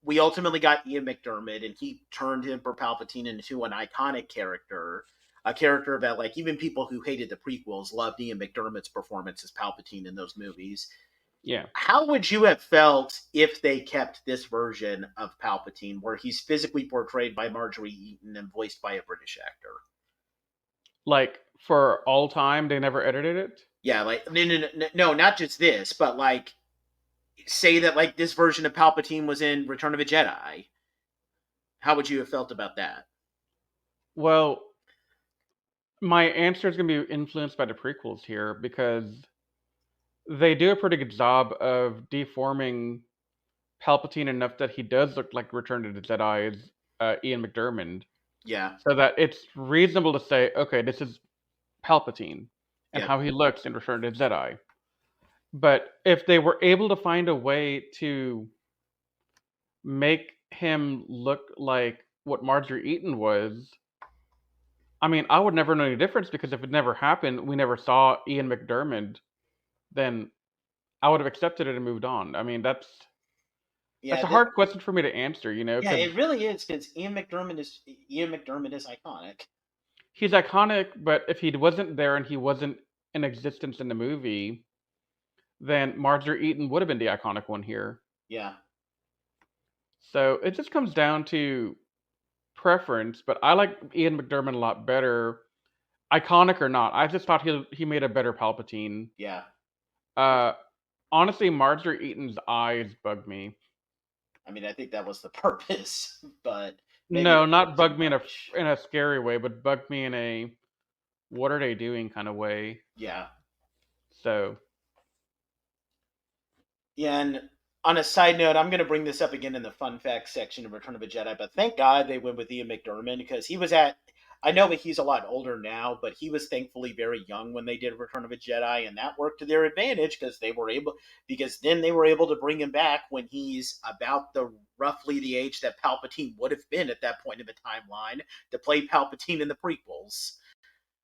we ultimately got Ian McDermott, and he turned Emperor Palpatine into an iconic character, a character that like even people who hated the prequels loved Ian McDermott's performance as Palpatine in those movies. Yeah. How would you have felt if they kept this version of Palpatine, where he's physically portrayed by Marjorie Eaton and voiced by a British actor? Like for all time, they never edited it. Yeah, like no, not just this, but like say that like this version of Palpatine was in Return of a Jedi. How would you have felt about that? Well, my answer is going to be influenced by the prequels here because they do a pretty good job of deforming Palpatine enough that he does look like Return of the Jedi's Ian McDermott. Yeah. So that it's reasonable to say, okay, this is Palpatine and Yep. how he looks in Return of the Jedi. But if they were able to find a way to make him look like what Marjorie Eaton was, I mean, I would never know any difference because if it never happened, we never saw Ian McDermott, then I would have accepted it and moved on. I mean, that's a hard question for me to answer, Yeah, 'cause it really is because Ian McDermott is iconic. he's iconic, but if he wasn't there and he wasn't in existence in the movie, then Marjorie Eaton would have been the iconic one here. Yeah. So it just comes down to preference, but I like Ian McDermott a lot better, iconic or not. I just thought he made a better Palpatine. Yeah. Honestly, Marjorie Eaton's eyes bugged me. I mean, I think that was the purpose, but No, not bugged me in a scary way, but bugged me in a what are they doing kind of way. Yeah. So. Yeah, and on a side note, I'm going to bring this up again in the fun facts section of Return of a Jedi, but thank God they went with Ian McDermott because I know that he's a lot older now, but he was thankfully very young when they did Return of a Jedi, and that worked to their advantage because then they were able to bring him back when he's about roughly the age that Palpatine would have been at that point in the timeline to play Palpatine in the prequels.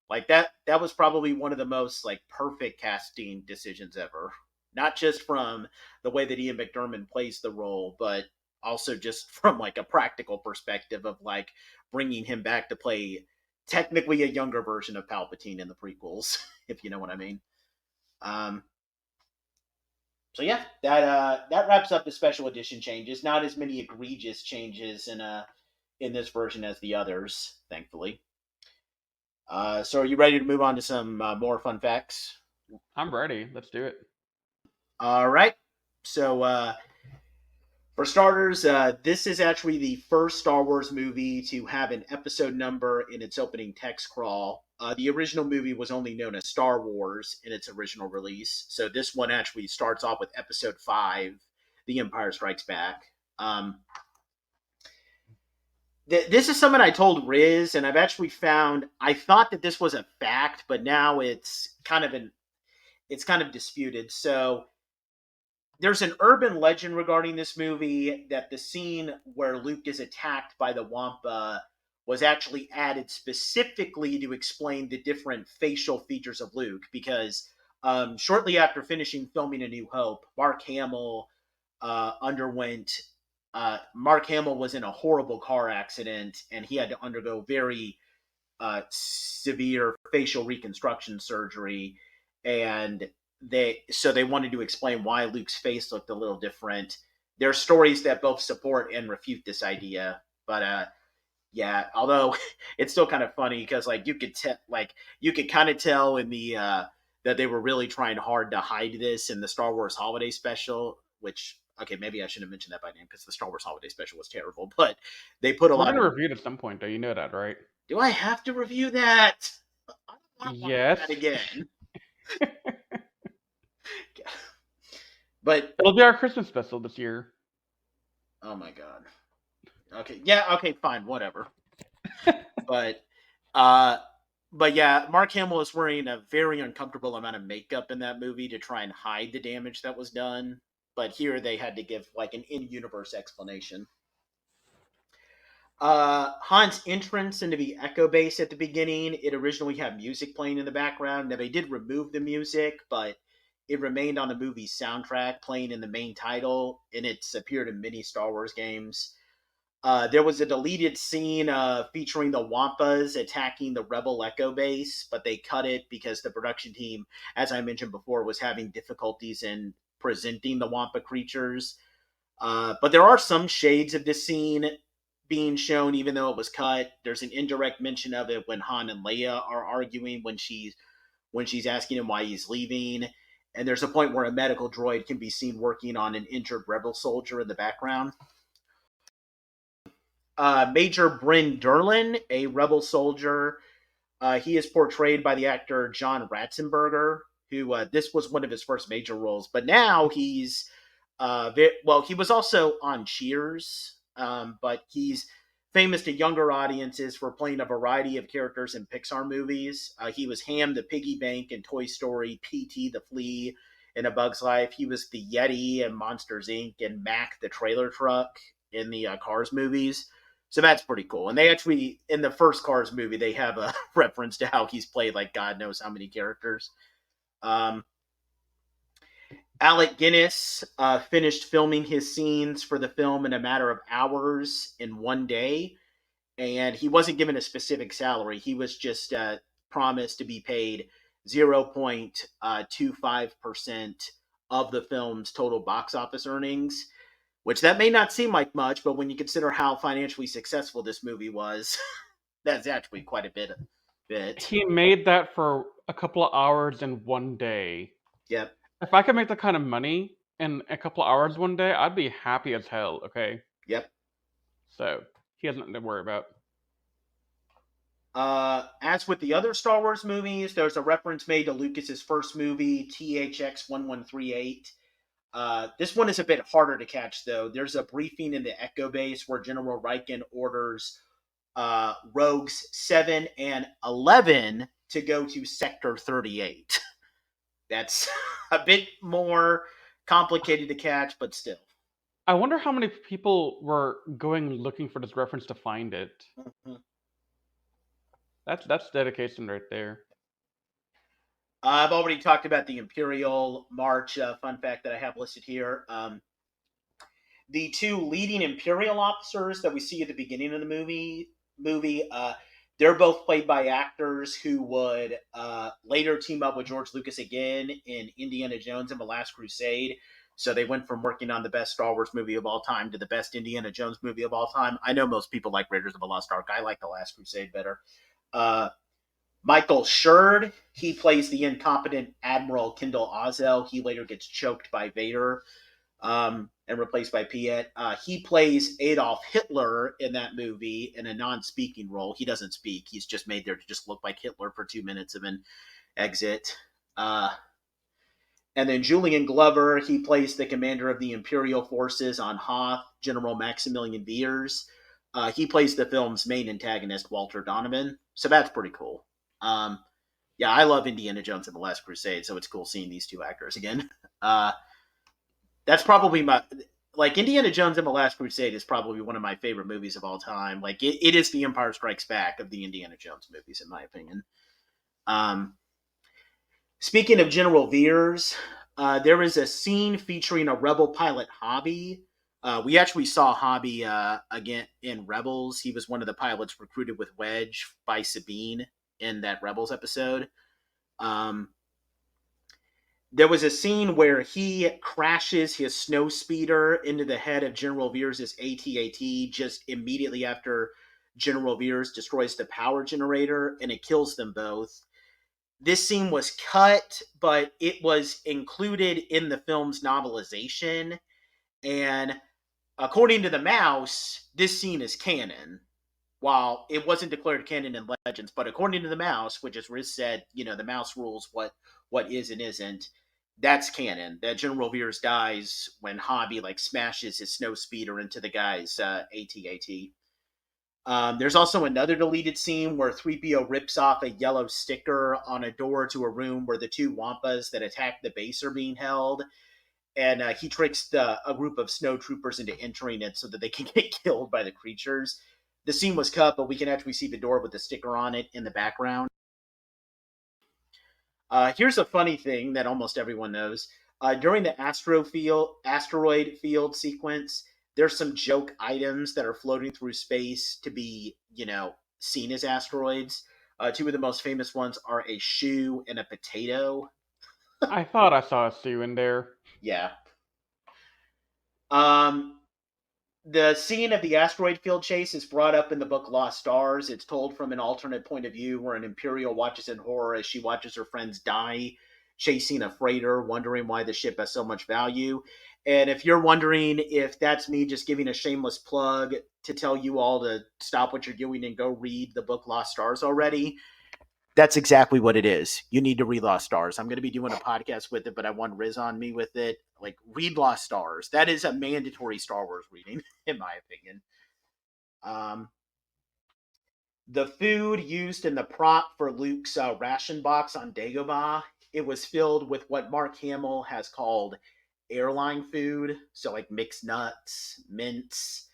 Like that was probably one of the most like perfect casting decisions ever. Not just from the way that Ian McDermott plays the role, but also just from like a practical perspective of like bringing him back to play technically a younger version of Palpatine in the prequels, if you know what I mean. So yeah, that wraps up the special edition changes. Not as many egregious changes in this version as the others, thankfully. So are you ready to move on to some more fun facts? I'm ready. Let's do it. All right. So, for starters, this is actually the first Star Wars movie to have an episode number in its opening text crawl. The original movie was only known as Star Wars in its original release. So this one actually starts off with episode 5, The Empire Strikes Back. This is something I told Riz, and I've actually found, I thought that this was a fact, but now it's kind of disputed. So there's an urban legend regarding this movie that the scene where Luke is attacked by the Wampa was actually added specifically to explain the different facial features of Luke, because shortly after finishing filming A New Hope, Mark Hamill was in a horrible car accident, and he had to undergo very severe facial reconstruction surgery, and they wanted to explain why Luke's face looked a little different. There are stories that both support and refute this idea, but yeah, although it's still kind of funny because like you could kind of tell in the that they were really trying hard to hide this in the Star Wars Holiday Special, which, okay, maybe I shouldn't have mentioned that by name because the Star Wars Holiday Special was terrible, but they put a We're lot gonna of... review it at some point, though. You know that, right? Do I have to review that? I don't want to watch Yes. that again. But It'll be our Christmas special this year. oh my god. Okay, yeah, okay, fine, whatever. But yeah, Mark Hamill is wearing a very uncomfortable amount of makeup in that movie to try and hide the damage that was done. But here they had to give like an in-universe explanation. Han's entrance into the Echo Base at the beginning, it originally had music playing in the background. Now they did remove the music, but it remained on the movie's soundtrack, playing in the main title, and it's appeared in many Star Wars games. There was a deleted scene featuring the Wampas attacking the Rebel Echo Base, but they cut it because the production team, as I mentioned before, was having difficulties in presenting the Wampa creatures. But there are some shades of this scene being shown, even though it was cut. There's an indirect mention of it when Han and Leia are arguing when she's asking him why he's leaving. And there's a point where a medical droid can be seen working on an injured Rebel soldier in the background. Major Bryn Derlin, a Rebel soldier. He is portrayed by the actor John Ratzenberger, who this was one of his first major roles. But now he's, he was also on Cheers, but he's famous to younger audiences for playing a variety of characters in Pixar movies. He was Ham the Piggy Bank in Toy Story, P.T. the Flea in A Bug's Life. He was the Yeti in Monsters, Inc. and Mac the Trailer Truck in the Cars movies. So that's pretty cool. And they actually, in the first Cars movie, they have a reference to how he's played like God knows how many characters. Alec Guinness finished filming his scenes for the film in a matter of hours in one day. And he wasn't given a specific salary. He was just promised to be paid 0.25% of the film's total box office earnings, which that may not seem like much, but when you consider how financially successful this movie was, that's actually quite a bit. He made that for a couple of hours in one day. Yep. If I could make that kind of money in a couple of hours one day, I'd be happy as hell, okay? Yep. So, he has nothing to worry about. As with the other Star Wars movies, there's a reference made to Lucas's first movie, THX 1138. This one is a bit harder to catch, though. There's a briefing in the Echo Base where General Riken orders Rogues 7 and 11 to go to Sector 38. That's a bit more complicated to catch, but still. I wonder how many people were going looking for this reference to find it. Mm-hmm. That's dedication right there. I've already talked about the Imperial March. Fun fact that I have listed here. The two leading Imperial officers that we see at the beginning of the movie, they're both played by actors who would later team up with George Lucas again in Indiana Jones and the Last Crusade. So they went from working on the best Star Wars movie of all time to the best Indiana Jones movie of all time. I know most people like Raiders of the Lost Ark. I like The Last Crusade better. Michael Sherd, he plays the incompetent Admiral Kendall Ozzel. He later gets choked by Vader and replaced by Piet. He plays Adolf Hitler in that movie in a non-speaking role. He doesn't speak. He's just made there to just look like Hitler for 2 minutes and then exit. And then Julian Glover, he plays the commander of the Imperial forces on Hoth, General Maximilian Veers. He plays the film's main antagonist, Walter Donovan. So that's pretty cool. Yeah, I love Indiana Jones and the Last Crusade, so it's cool seeing these two actors again. That's probably Indiana Jones and the Last Crusade is probably one of my favorite movies of all time. Like, it is the Empire Strikes Back of the Indiana Jones movies, in my opinion. Speaking of General Veers, there is a scene featuring a Rebel pilot, Hobby. We actually saw Hobby again in Rebels. He was one of the pilots recruited with Wedge by Sabine in that Rebels episode. There was a scene where he crashes his snow speeder into the head of General Veers' AT-AT just immediately after General Veers destroys the power generator, and it kills them both. this scene was cut, but it was included in the film's novelization. And according to the Mouse, this scene is canon. While it wasn't declared canon in Legends, but according to the Mouse, which is Riz said, the Mouse rules what is and isn't. That's canon. That General Veers dies when Hobby smashes his snow speeder into the guy's AT-AT. There's also another deleted scene where 3PO rips off a yellow sticker on a door to a room where the two Wampas that attack the base are being held. And he tricks a group of snow troopers into entering it so that they can get killed by the creatures. The scene was cut, but we can actually see the door with the sticker on it in the background. Here's a funny thing that almost everyone knows. During the asteroid field sequence, there's some joke items that are floating through space to be, seen as asteroids. Two of the most famous ones are a shoe and a potato. I thought I saw a shoe in there. Yeah. The scene of the asteroid field chase is brought up in the book Lost Stars. It's told from an alternate point of view where an Imperial watches in horror as she watches her friends die, chasing a freighter, wondering why the ship has so much value. And if you're wondering if that's me just giving a shameless plug to tell you all to stop what you're doing and go read the book Lost Stars already, that's exactly what it is. You need to read Lost Stars. I'm going to be doing a podcast with it, but I want Riz on me with it. Read Lost Stars. That is a mandatory Star Wars reading, in my opinion. The food used in the prop for Luke's ration box on Dagobah, it was filled with what Mark Hamill has called airline food. So mixed nuts, mints,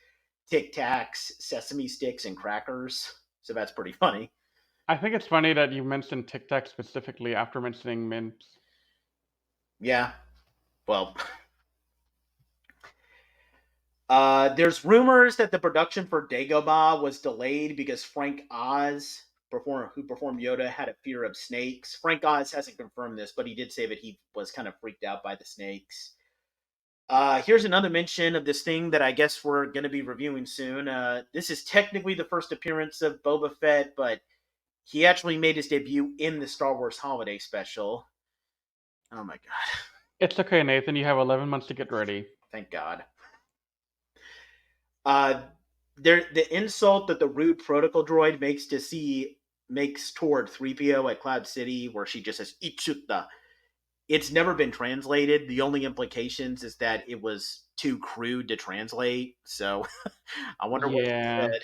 Tic Tacs, sesame sticks, and crackers. So that's pretty funny. I think it's funny that you mentioned Tic Tac specifically after mentioning mints. Yeah. Well, there's rumors that the production for Dagobah was delayed because Frank Oz, who performed Yoda, had a fear of snakes. Frank Oz hasn't confirmed this, but he did say that he was kind of freaked out by the snakes. Here's another mention of this thing that I guess we're going to be reviewing soon. This is technically the first appearance of Boba Fett, but he actually made his debut in the Star Wars Holiday Special. Oh my god. It's okay, Nathan. You have 11 months to get ready. Thank God. The insult that the rude protocol droid makes toward 3PO at Cloud City, where she just says "Ichutta," it's never been translated. The only implications is that it was too crude to translate. So I wonder what he said.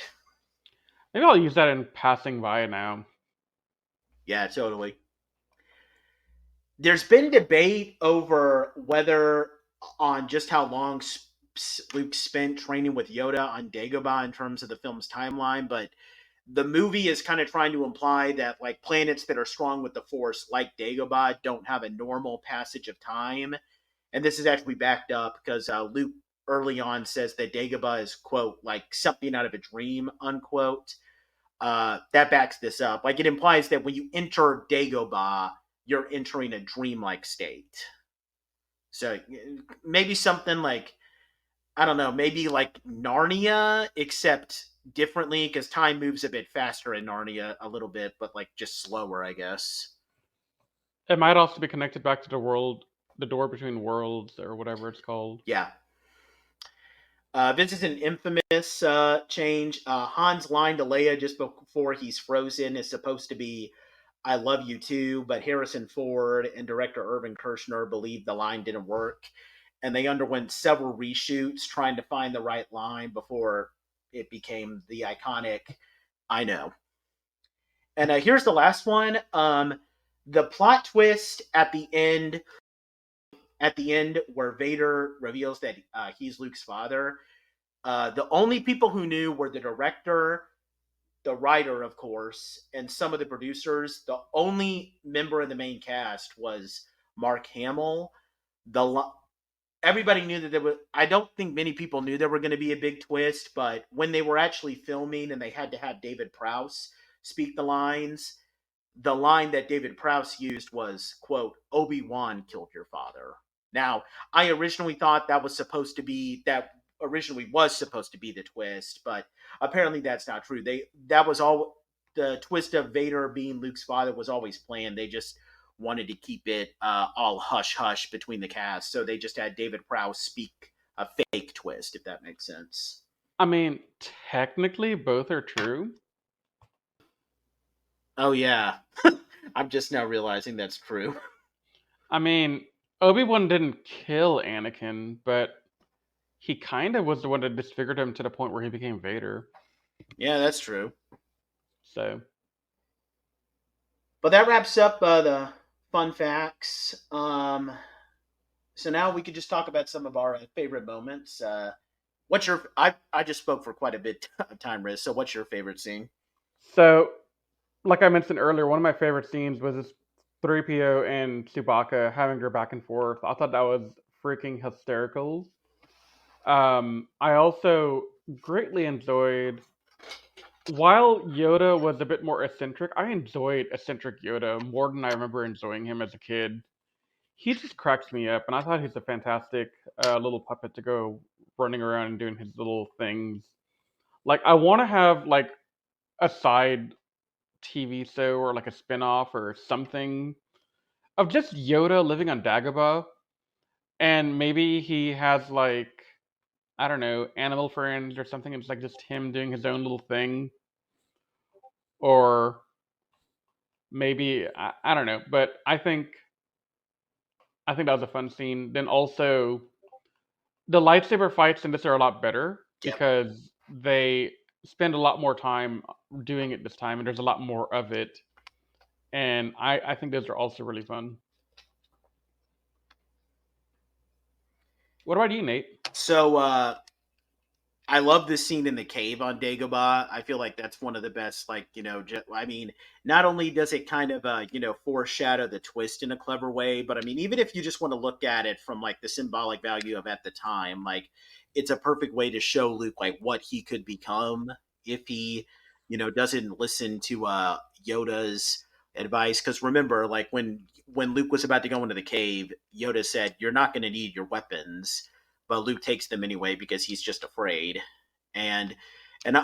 Maybe I'll use that in passing by now. Yeah, totally. There's been debate over whether on just how long Luke spent training with Yoda on Dagobah in terms of the film's timeline, but the movie is kind of trying to imply that planets that are strong with the Force, like Dagobah, don't have a normal passage of time. And this is actually backed up because Luke early on says that Dagobah is, quote, something out of a dream, unquote. That backs this up. It implies that when you enter Dagobah, you're entering a dreamlike state. So maybe something I don't know, maybe Narnia, except differently, because time moves a bit faster in Narnia a little bit, but just slower, I guess. It might also be connected back to the door between worlds, or whatever it's called. Yeah. This is an infamous change. Han's line to Leia just before he's frozen is supposed to be, "I love you too," but Harrison Ford and director Irvin Kershner believed the line didn't work, and they underwent several reshoots trying to find the right line before it became the iconic "I know." And here's the last one. The plot twist at the end where Vader reveals that he's Luke's father, the only people who knew were the director, the writer, of course, and some of the producers. The only member of the main cast was Mark Hamill. Everybody knew that there was. I don't think many people knew there were going to be a big twist, but when they were actually filming and they had to have David Prowse speak the lines, the line that David Prowse used was, quote, "Obi-Wan killed your father." Now, I originally thought that was supposed to be the twist, but apparently that's not true. That was all the twist of Vader being Luke's father was always planned. They just wanted to keep it all hush hush between the cast, so they just had David Prowse speak a fake twist, if that makes sense. I mean, technically, both are true. Oh yeah, I'm just now realizing that's true. I mean, Obi-Wan didn't kill Anakin, but he kind of was the one that disfigured him to the point where he became Vader. Yeah, that's true. So, but that wraps up the fun facts. So now we could just talk about some of our favorite moments. What's your? I just spoke for quite a bit of time, Riz. So what's your favorite scene? so like I mentioned earlier, one of my favorite scenes was this 3PO and Chewbacca having their back and forth. I thought that was freaking hysterical. I also greatly enjoyed, while Yoda was a bit more eccentric, I enjoyed eccentric Yoda more than I remember enjoying him as a kid. He just cracks me up, and I thought he's a fantastic little puppet to go running around and doing his little things. Like, I want to have like a side TV show or like a spin-off or something of just Yoda living on Dagobah, and maybe he has like, I don't know, animal friends or something. It's like just him doing his own little thing, or maybe I don't know. But I think that was a fun scene. Then also the lightsaber fights in this are a lot better Yep. because they spend a lot more time doing it this time, and there's a lot more of it. And I think those are also really fun. What about you, Nate? So I love this scene in the cave on Dagobah. I feel like that's one of the best. Like I mean, not only does it kind of foreshadow the twist in a clever way, but I mean, even if you just want to look at it from like the symbolic value of at the time, like it's a perfect way to show Luke like what he could become if he doesn't listen to Yoda's advice. Because remember, like when Luke was about to go into the cave, Yoda said, "You're not going to need your weapons." But Luke takes them anyway because he's just afraid. And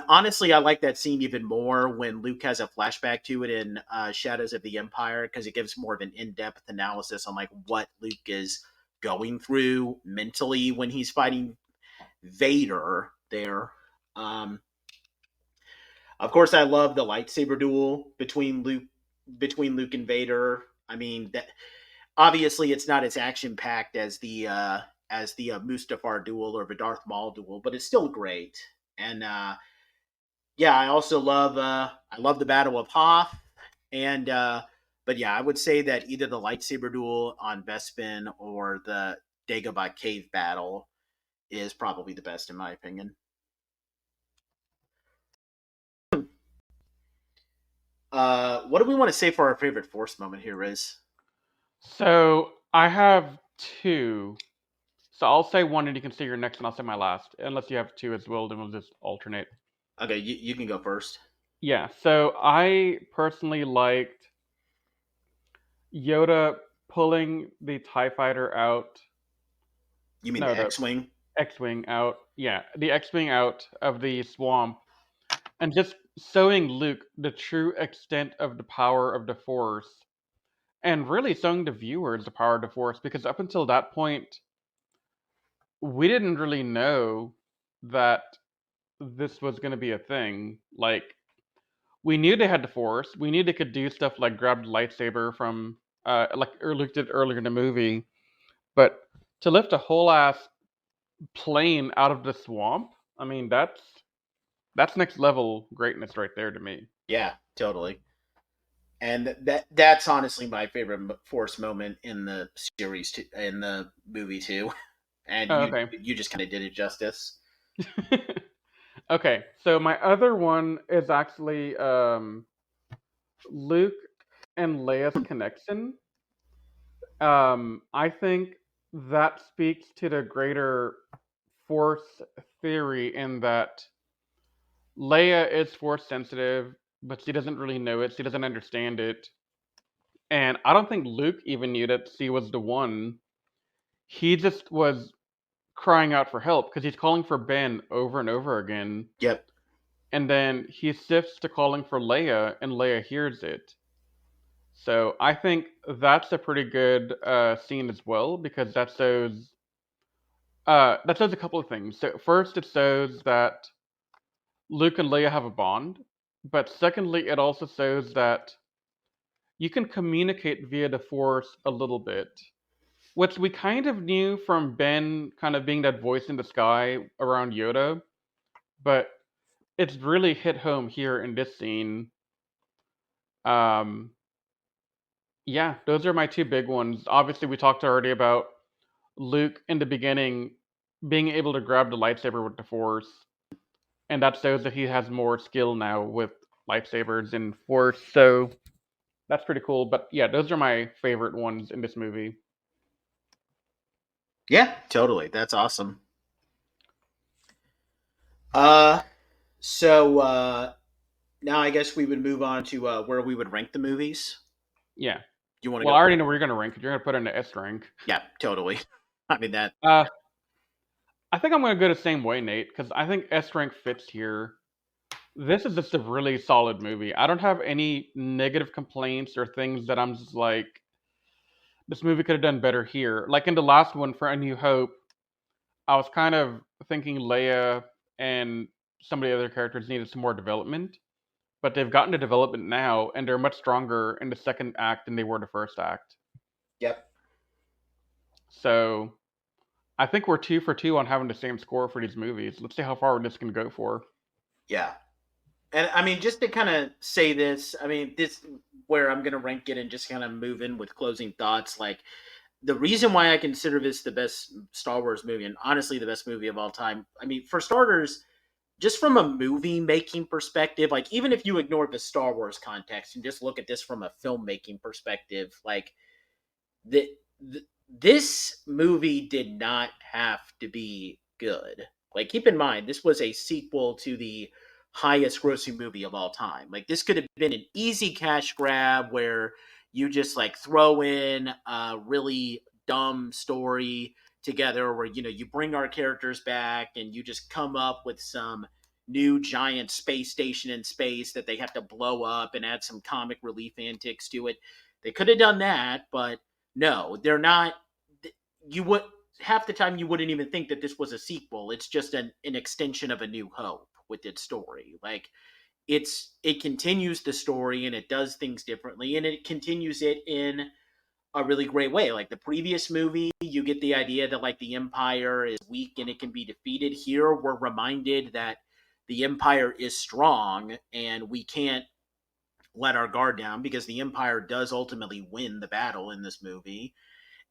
honestly, I like that scene even more when Luke has a flashback to it in Shadows of the Empire, because it gives more of an in-depth analysis on like what Luke is going through mentally when he's fighting Vader there. Of course, I love the lightsaber duel between Luke and Vader. I mean, that obviously it's not as action packed as the Mustafar duel or the Darth Maul duel, but it's still great. And yeah, I also love the Battle of Hoth, and but yeah, I would say that either the lightsaber duel on Bespin or the Dagobah cave battle is probably the best in my opinion. What do we want to say for our favorite Force moment here, Riz? So I have two. So I'll say one, and you can say your next, and I'll say my last. Unless you have two as well, then we'll just alternate. Okay, you can go first. Yeah. So I personally liked Yoda pulling the TIE fighter out. You mean No, the the X-wing? X-wing out. Yeah, the X-wing out of the swamp, and just showing Luke the true extent of the power of the Force, and really showing the viewers the power of the Force, because up until that point, we didn't really know that this was going to be a thing. Like, we knew they had the Force. We knew they could do stuff like grab the lightsaber from, like Luke did earlier in the movie. But to lift a whole ass plane out of the swamp, I mean, that's next level greatness right there to me. Yeah, totally. And that's honestly my favorite Force moment in the series, in the movie too. And Oh, you okay. you just kind of did it justice. Okay, so my other one is actually Luke and Leia's connection. I think that speaks to the greater Force theory in that Leia is Force sensitive, but she doesn't really know it. She doesn't understand it. And I don't think Luke even knew that she was the one. He just was crying out for help because he's calling for Ben over and over again. Yep. and then he shifts to calling for Leia, and Leia hears it. So I think that's a pretty good scene as well, because that shows a couple of things. So first, it shows that Luke and Leia have a bond, but secondly, it also shows that you can communicate via the Force a little bit, which we kind of knew from Ben kind of being that voice in the sky around Yoda, but it's really hit home here in this scene. Um, yeah, those are my two big ones. Obviously, we talked already about Luke in the beginning being able to grab the lightsaber with the Force, and that shows that he has more skill now with lightsabers and Force. So that's pretty cool. But yeah, those are my favorite ones in this movie. Yeah, totally. That's awesome. Uh, so now I guess we would move on to where we would rank the movies. Yeah. You want to Well, go? I already know where you're gonna rank it. You're gonna put it in the S rank. Yeah, totally. I mean that. I think I'm gonna go the same way, Nate, because I think S rank fits here. This is just a really solid movie. I don't have any negative complaints or things that I'm just like, this movie could have done better here. Like in the last one for A New Hope, I was kind of thinking Leia and some of the other characters needed some more development, but they've gotten the development now, and they're much stronger in the second act than they were the first act. Yep. So I think we're 2 for 2 on having the same score for these movies. Let's see how far this can go for. Yeah. And I mean, just to kind of say this, I mean, this where I'm going to rank it and just kind of move in with closing thoughts. Like, the reason why I consider this the best Star Wars movie, and honestly the best movie of all time, I mean, for starters, just from a movie making perspective, like, even if you ignore the Star Wars context and just look at this from a filmmaking perspective, like, the, this movie did not have to be good. Like, keep in mind, this was a sequel to the highest grossing movie of all time. Like, this could have been an easy cash grab where you just like throw in a really dumb story together where, you know, you bring our characters back and you just come up with some new giant space station in space that they have to blow up and add some comic relief antics to it. They could have done that, but no, they're not. You would half the time you wouldn't even think that this was a sequel. It's just an extension of A New Hope with its story. Like, it continues the story and it does things differently and it continues it in a really great way. Like the previous movie, you get the idea that like the Empire is weak and it can be defeated. Here we're reminded that the Empire is strong and we can't let our guard down because the Empire does ultimately win the battle in this movie.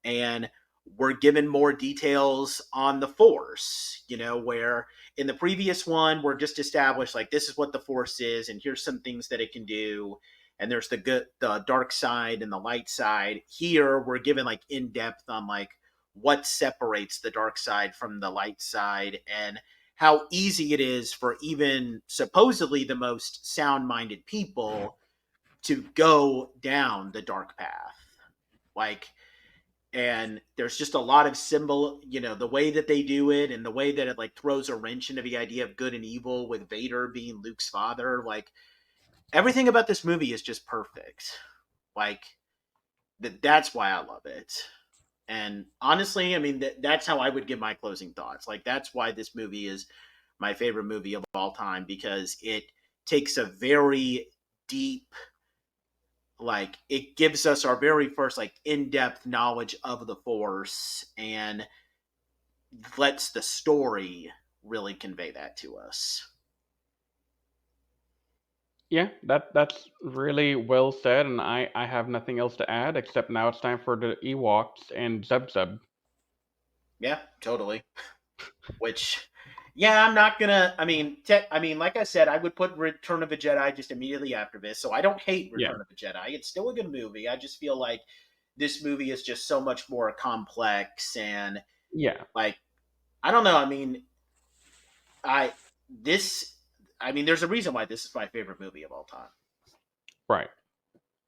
And we're given more details on the Force, you know, where in the previous one, we're just established like this is what the Force is, and here's some things that it can do. And there's the dark side and the light side. Here, we're given like in depth on like what separates the dark side from the light side and how easy it is for even supposedly the most sound minded people to go down the dark path. Like, and there's just a lot of symbol, you know, the way that they do it and the way that it like throws a wrench into the idea of good and evil with Vader being Luke's father. Like, everything about this movie is just perfect. Like, that's why I love it. And honestly, I mean, that's how I would give my closing thoughts. Like, that's why this movie is my favorite movie of all time, because it takes a very deep, like, it gives us our very first like in-depth knowledge of the Force and lets the story really convey that to us. Yeah, that's really well said, and I have nothing else to add except now it's time for the Ewoks and Zub Zub. Yeah, totally. Which, yeah, I'm not gonna. I mean, like I said, I would put Return of a Jedi just immediately after this. So I don't hate Yeah. Return of a Jedi. It's still a good movie. I just feel like this movie is just so much more complex and Yeah. like, I don't know. I mean, there's a reason why this is my favorite movie of all time. Right.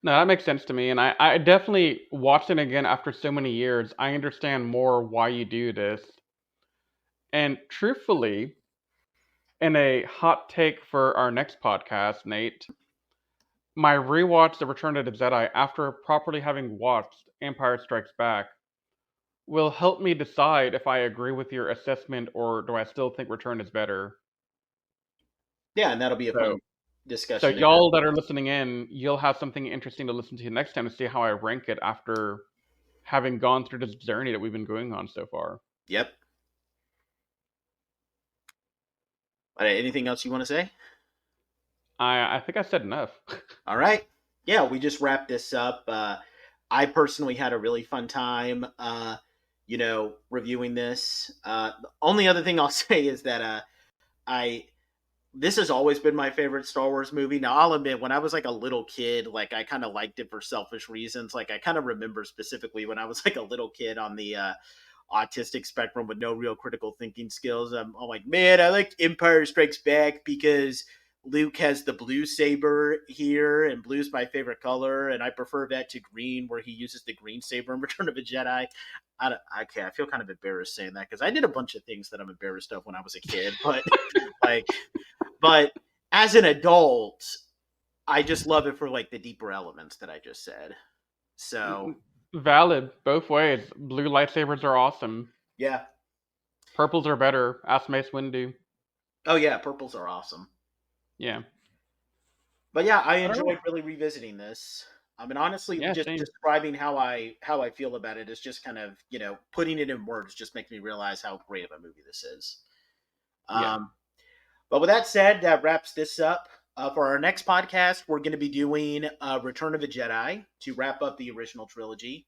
No, that makes sense to me, and I definitely watched it again after so many years. I understand more why you do this. And truthfully, in a hot take for our next podcast, Nate, my rewatch The Return of the Jedi after properly having watched Empire Strikes Back will help me decide if I agree with your assessment or do I still think Return is better. Yeah, and that'll be a fun So, so discussion to have. y'all that are listening in, you'll have something interesting to listen to next time to see how I rank it after having gone through this journey that we've been going on so far. Yep. All right, anything else you want to say? I think I said enough. All right. Yeah, we just wrapped this up. I personally had a really fun time, reviewing this. The only other thing I'll say is that this has always been my favorite Star Wars movie. Now, I'll admit, when I was like a little kid, like I kind of liked it for selfish reasons. Like I kind of remember specifically when I was like a little kid on the autistic spectrum with no real critical thinking skills. I'm like, man, I like Empire Strikes Back because Luke has the blue saber here, and blue's my favorite color, and I prefer that to green, where he uses the green saber in Return of a Jedi. I feel kind of embarrassed saying that because I did a bunch of things that I'm embarrassed of when I was a kid, but like. But as an adult, I just love it for like the deeper elements that I just said. So Valid both ways. Blue lightsabers are awesome. yeah. Purples are better. Ask Mace Windu. Oh yeah, purples are awesome. Yeah. But yeah, I enjoyed really revisiting this. I mean, honestly, Yeah, just same. describing how I feel about it is just kind of putting it in words just makes me realize how great of a movie this is. Yeah. But with that said, that wraps this up. For our next podcast, we're going to be doing Return of the Jedi to wrap up the original trilogy.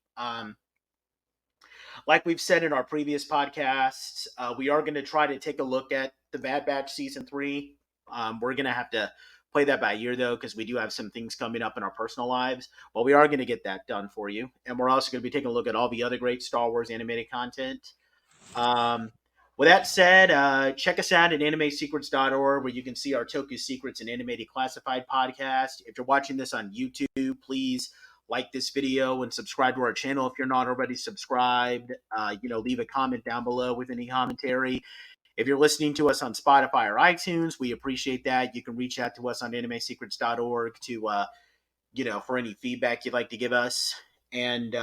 Like we've said in our previous podcasts, we are going to try to take a look at the Bad Batch Season 3. We're going to have to play that by ear, though, because we do have some things coming up in our personal lives. But we are going to get that done for you. And we're also going to be taking a look at all the other great Star Wars animated content. With that said, check us out at animesecrets.org, where you can see our Toku Secrets and Animated Classified podcast. If you're watching this on YouTube, please like this video and subscribe to our channel if you're not already subscribed. Leave a comment down below with any commentary. If you're listening to us on Spotify or iTunes, we appreciate that. You can reach out to us on animesecrets.org to, for any feedback you'd like to give us. And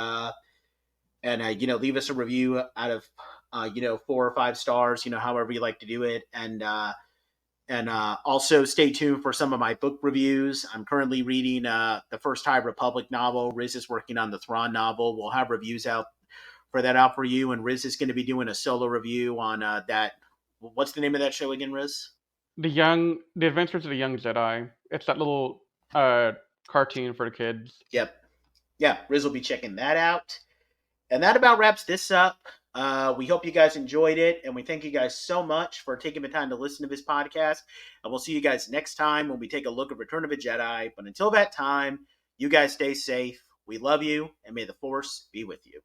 leave us a review out of 4 or 5 stars, however you like to do it. And also stay tuned for some of my book reviews. I'm currently reading the first High Republic novel. Riz is working on the Thrawn novel. We'll have reviews out for you. And Riz is going to be doing a solo review on that. What's the name of that show again, Riz? The Adventures of the Young Jedi. It's that little cartoon for the kids. Yep. Yeah, Riz will be checking that out. And that about wraps this up. We hope you guys enjoyed it, and we thank you guys so much for taking the time to listen to this podcast. And we'll see you guys next time when we take a look at Return of a Jedi. But until that time, you guys stay safe. We love you, and may the Force be with you.